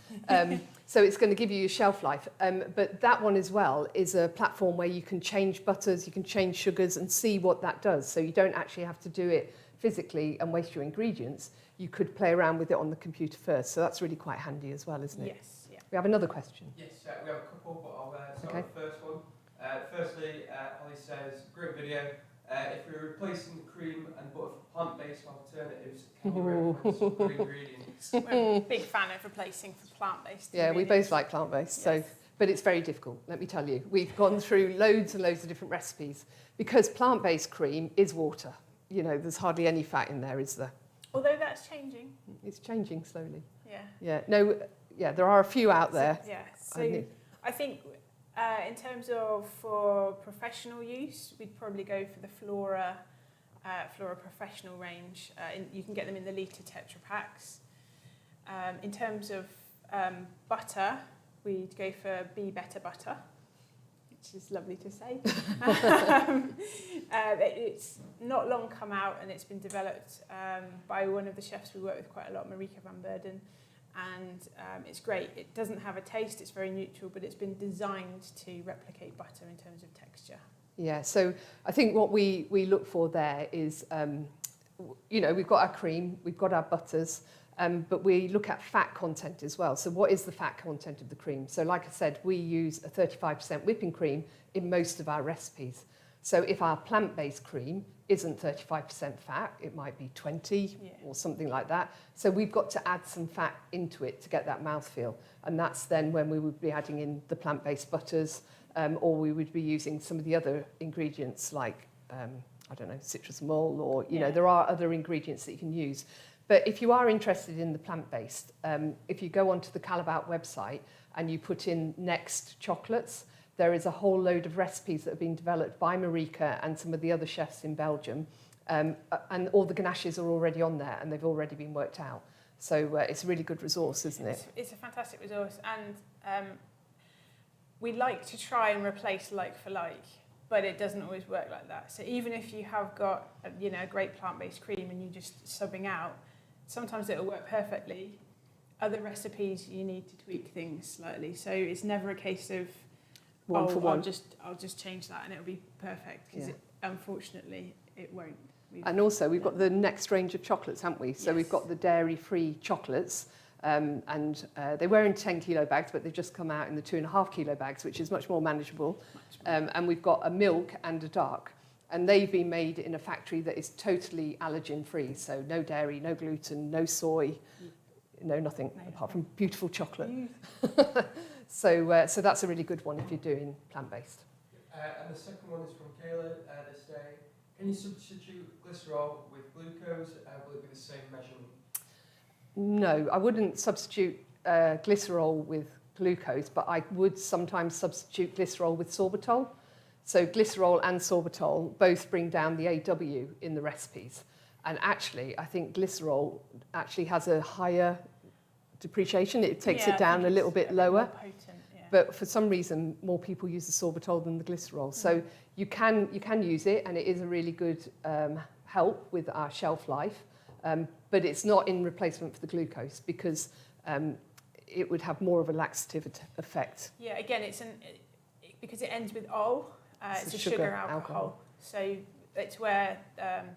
So it's going to give you your shelf life. But that one as well is a platform where you can change butters, you can change sugars and see what that does. So you don't actually have to do it physically and waste your ingredients. You could play around with it on the computer first. So that's really quite handy as well, isn't it? Yes, yeah. We have another question. Yes, we have a couple, but I'll start Okay. with the first one. Firstly, Holly says, great video. If we're replacing the cream and butter for plant-based alternatives, can you reference other ingredients? We're a big fan of replacing for plant-based. Yeah, we both like plant-based, so, Yes. but it's very difficult, let me tell you. We've gone through loads and loads of different recipes because plant-based cream is water. You know, there's hardly any fat in there, is there? Although that's changing. It's changing slowly. Yeah. Yeah, no, yeah, there are a few out there. So, yeah. I So knew- I think in terms of for professional use, we'd probably go for the Flora Professional range. You can get them in the litre Tetra Paks. In terms of butter, we'd go for Be Better Butter, which is lovely to say. It's not long come out and it's been developed by one of the chefs we work with quite a lot, Marika van Beurden. And it's great. It doesn't have a taste, it's very neutral, but it's been designed to replicate butter in terms of texture. Yeah, so I think what we look for there is, you know, we've got our cream, we've got our butters, but we look at fat content as well. So what is the fat content of the cream? So like I said, we use a 35% whipping cream in most of our recipes. So if our plant-based cream isn't 35% fat, it might be 20 or something like that. So we've got to add some fat into it to get that mouthfeel. And that's then when we would be adding in the plant-based butters, or we would be using some of the other ingredients like, I don't know, citrus mole, or, you know, there are other ingredients that you can use. But if you are interested in the plant-based, if you go onto the Calabout website and you put in Next chocolates, there is a whole load of recipes that have been developed by Marika and some of the other chefs in Belgium. And all the ganaches are already on there and they've already been worked out. So it's a really good resource, isn't it? It's a fantastic resource. And we like to try and replace like for like, but it doesn't always work like that. So even if you have got a great plant-based cream and you're just subbing out, sometimes it'll work perfectly. Other recipes, you need to tweak things slightly. So it's never a case of, One for one. I'll just change that and it'll be perfect, because unfortunately it won't. And also we've got the next range of chocolates, haven't we? So Yes. we've got the dairy-free chocolates, and they were in 10 kilo bags, but they've just come out in the 2.5 kilo bags, which is much more manageable. And we've got a milk and a dark. And they've been made in a factory that is totally allergen free. So no dairy, no gluten, no soy, no nothing apart from beautiful chocolate. So that's a really good one if you're doing plant-based. And the second one is from Clare. They say, can you substitute glycerol with glucose? Will it be the same measurement? No, I wouldn't substitute glycerol with glucose, but I would sometimes substitute glycerol with sorbitol. So glycerol and sorbitol both bring down the AW in the recipes. And actually, I think glycerol actually has a higher depreciation. It takes it down a little bit lower. Potent, yeah. But for some reason, more people use the sorbitol than the glycerol. So you can use it, and it is a really good help with our shelf life. But it's not in replacement for the glucose because it would have more of a laxative effect. Yeah, again, because it ends with ol. It's a sugar alcohol. So it's where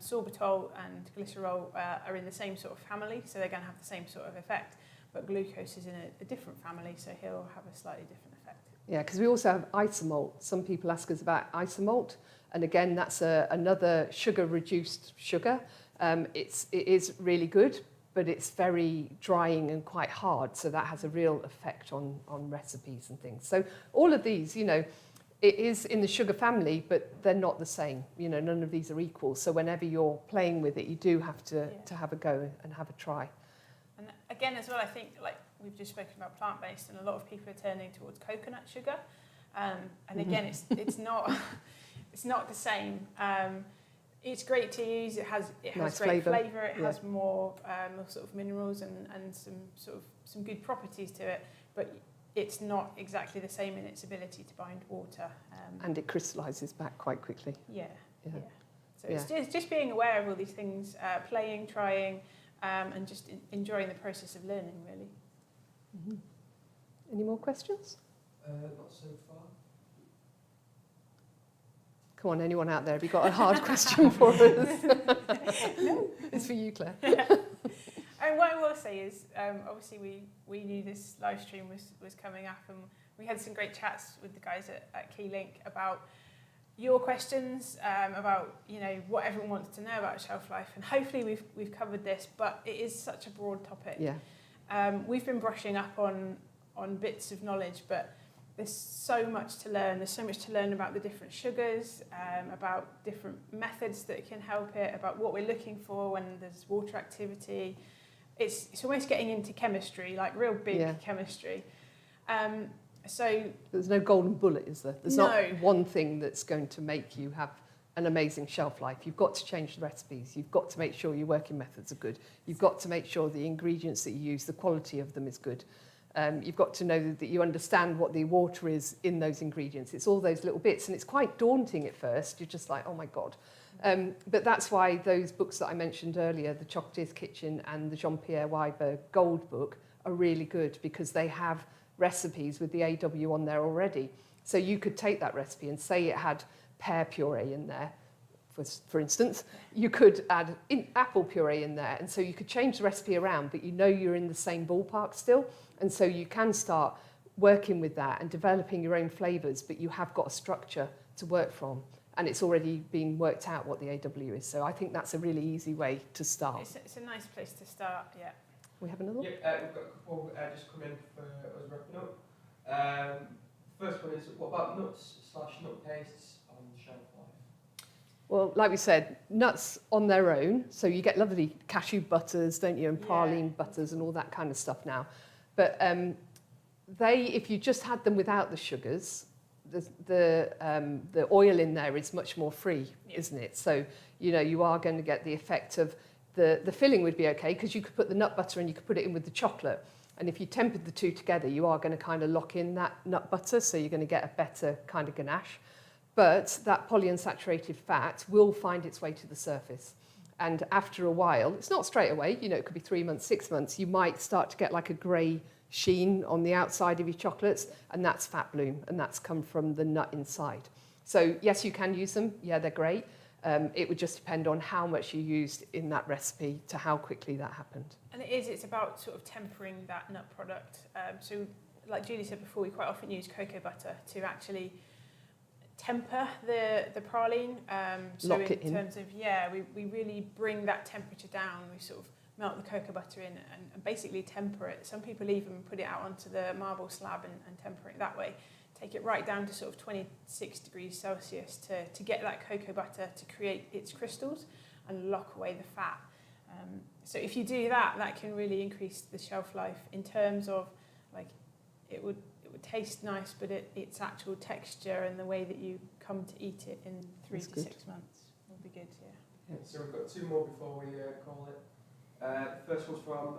sorbitol and glycerol are in the same sort of family, so they're going to have the same sort of effect. But glucose is in a different family, so he'll have a slightly different effect. Yeah, because we also have isomalt. Some people ask us about isomalt, and again, that's another sugar-reduced sugar. It is really good, but it's very drying and quite hard, so that has a real effect on recipes and things. So all of these, it is in the sugar family, but they're not the same. None of these are equal. So whenever you're playing with it, you do have to have a go and have a try. And again, as well, I think like we've just spoken about plant-based, and a lot of people are turning towards coconut sugar. And again, it's not the same. It's great to use. It has Nice great flavour. flavour. It has more sort of minerals and some good properties to it, but it's not exactly the same in its ability to bind water. And it crystallises back quite quickly. Yeah. So Yeah. it's just being aware of all these things, playing, trying, and just enjoying the process of learning, really. Mm-hmm. Any more questions? Not so far. Come on, anyone out there? Have you got a hard question for us? No. It's for you, Claire. And what I will say is, obviously we knew this live stream was coming up, and we had some great chats with the guys at Keylink about your questions, about what everyone wants to know about shelf life, and hopefully we've covered this, but it is such a broad topic. Yeah. We've been brushing up on bits of knowledge, but there's so much to learn. There's so much to learn about the different sugars, about different methods that can help it, about what we're looking for when there's water activity. It's almost getting into chemistry, like real big chemistry. So there's no golden bullet, is there? There's no. not one thing that's going to make you have an amazing shelf life. You've got to change the recipes. You've got to make sure your working methods are good. You've got to make sure the ingredients that you use, the quality of them is good. You've got to know that you understand what the water is in those ingredients. It's all those little bits, and it's quite daunting at first. You're just like, oh my God. But that's why those books that I mentioned earlier, The Chocolatier's Kitchen and the Jean-Pierre Weiber Gold book, are really good because they have recipes with the AW on there already. So you could take that recipe and say it had pear puree in there, for instance. You could add apple puree in there, and so you could change the recipe around, but you're in the same ballpark still. And so you can start working with that and developing your own flavours, but you have got a structure to work from. And it's already been worked out what the AW is. So I think that's a really easy way to start. It's a nice place to start, yeah. We have another one? Yeah, we've got a couple just come in for us wrapping up. First one is, what about nuts/nut pastes on shelf life? Well, like we said, nuts on their own. So you get lovely cashew butters, don't you, and praline butters and all that kind of stuff now. But if you just had them without the sugars, the oil in there is much more free, isn't it? So, you are going to get the effect of the filling would be okay because you could put the nut butter and you could put it in with the chocolate. And if you tempered the two together, you are going to kind of lock in that nut butter, so you're going to get a better kind of ganache. But that polyunsaturated fat will find its way to the surface. And after a while, it's not straight away, it could be 3 months, 6 months, you might start to get like a grey sheen on the outside of your chocolates, and that's fat bloom, and that's come from the nut inside. So yes, you can use them. Yeah, they're great. It would just depend on how much you used in that recipe to how quickly that happened. And it's about sort of tempering that nut product. So like Julie said before, we quite often use cocoa butter to actually temper the praline. So Lock it in. terms of, we really bring that temperature down. We sort of melt the cocoa butter in and basically temper it. Some people even put it out onto the marble slab and temper it that way. Take it right down to sort of 26 degrees Celsius to get that cocoa butter to create its crystals and lock away the fat. So if you do that, that can really increase the shelf life in terms of, like, it would taste nice, but its actual texture and the way that you come to eat it in 3 to 6 months will be good. Yeah. So we've got 2 more before we call it. The first one's from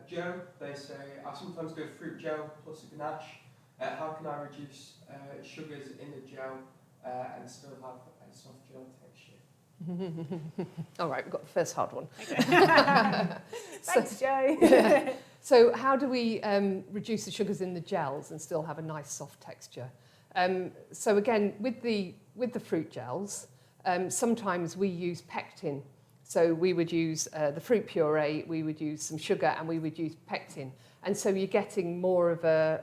Joe. They say, I sometimes go fruit gel plus a ganache. How can I reduce sugars in the gel and still have a soft gel texture? All right, we've got the first hard one. Okay. Thanks, Joe. So how do we reduce the sugars in the gels and still have a nice soft texture? So again, with the fruit gels, sometimes we use pectin. So we would use the fruit puree, we would use some sugar, and we would use pectin. And so you're getting more of a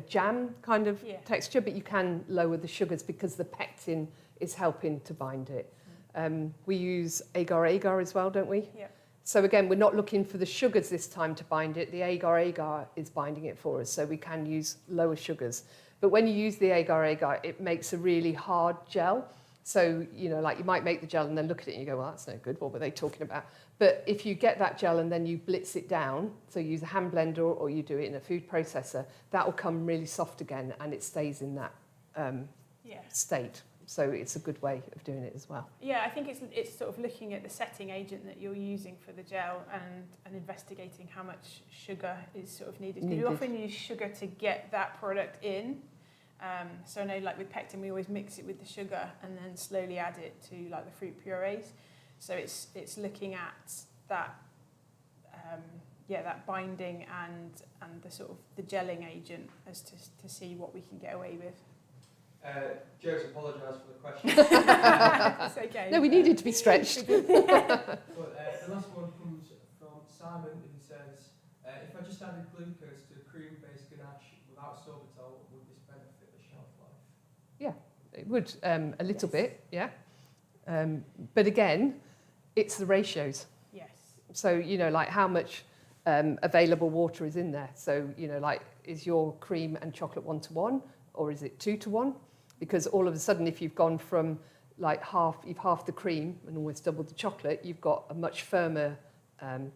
jam kind of texture, but you can lower the sugars because the pectin is helping to bind it. We use agar-agar as well, don't we? Yeah. So again, we're not looking for the sugars this time to bind it. The agar-agar is binding it for us, so we can use lower sugars. But when you use the agar-agar, it makes a really hard gel. So, you know, like you might make the gel and then look at it and you go, well, that's no good. What were they talking about? But if you get that gel and then you blitz it down, so you use a hand blender or you do it in a food processor, that will come really soft again and it stays in that state. So it's a good way of doing it as well. Yeah, I think it's sort of looking at the setting agent that you're using for the gel and investigating how much sugar is sort of needed. Because you often use sugar to get that product in. So I know, like with pectin, we always mix it with the sugar and then slowly add it to like the fruit purees. So it's looking at that that binding and the sort of the gelling agent as to see what we can get away with. Joe's apologised for the question. It's okay. No, we needed to be stretched. But the last one comes from Simon, who says, if I just added glucose to a cream-based ganache without sorbitol, would this benefit the shelf life? Yeah, it would a little bit, yeah. But again, it's the ratios. Yes. So, you know, like how much available water is in there. So, you know, like is your cream and chocolate 1-to-1 or is it 2-to-1? Because all of a sudden, if you've gone from like you've halved the cream and almost doubled the chocolate, you've got a much firmer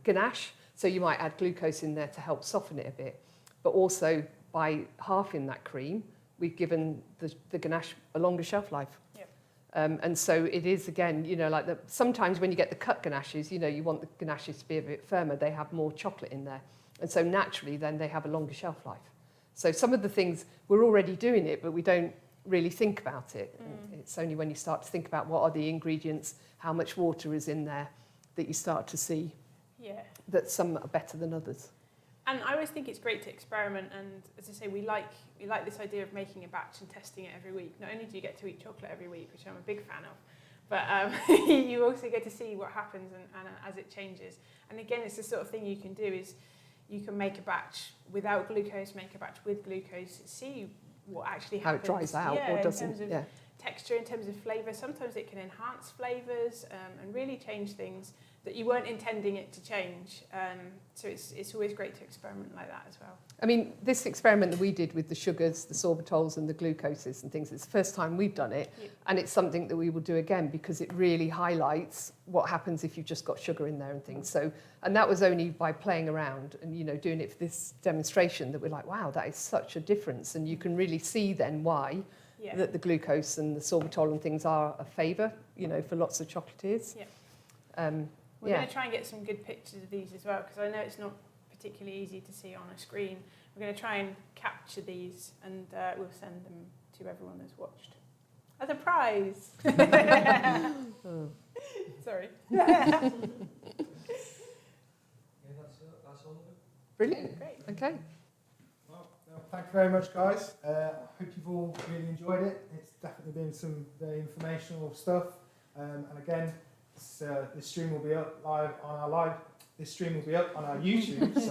ganache. So you might add glucose in there to help soften it a bit. But also by halving that cream, we've given the ganache a longer shelf life. Yep. And so it is, again, you know, like sometimes when you get the cut ganaches, you know, you want the ganaches to be a bit firmer. They have more chocolate in there. And so naturally, then they have a longer shelf life. So some of the things, we're already doing it, but we don't really think about it. It's only when you start to think about what are the ingredients, how much water is in there, that you start to see that some are better than others. And I always think it's great to experiment, and as I say, we like this idea of making a batch and testing it every week. Not only do you get to eat chocolate every week, which I'm a big fan of, but you also get to see what happens and as it changes. And again, it's the sort of thing you can do is you can make a batch without glucose, make a batch with glucose, see what actually happens. How it dries out or doesn't. In terms of texture, in terms of flavour. Sometimes it can enhance flavours and really change things that you weren't intending it to change. So it's always great to experiment like that as well. I mean, this experiment that we did with the sugars, the sorbitols and the glucoses and things, it's the first time we've done it. Yep. And it's something that we will do again because it really highlights what happens if you've just got sugar in there and things. So, and that was only by playing around and, you know, doing it for this demonstration that we're like, wow, that is such a difference. And you can really see then why that the glucose and the sorbitol and things are a favour, you know, for lots of chocolatiers. Yeah. We're going to try and get some good pictures of these as well, because I know it's not particularly easy to see on a screen. We're going to try and capture these, and we'll send them to everyone that's watched as a prize. Sorry. Yeah, that's all of it. Brilliant. Great. Okay. Well, thank you very much, guys. I hope you've all really enjoyed it. It's definitely been some very informational stuff. And again, this stream will be up live on our live. This stream will be up on our YouTube. So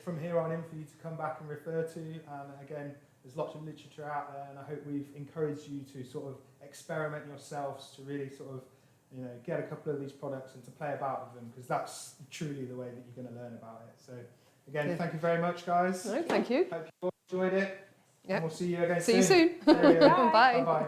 from here on in, for you to come back and refer to. And again, There's lots of literature out there, and I hope we've encouraged you to sort of experiment yourselves, to really sort of, you know, get a couple of these products and to play about with them, because that's truly the way that you're going to learn about it. So again, thank you very much, guys. No, thank you. Hope you all enjoyed it. Yep. And we'll see you again See soon. you soon. Cheerio. Bye. Bye-bye.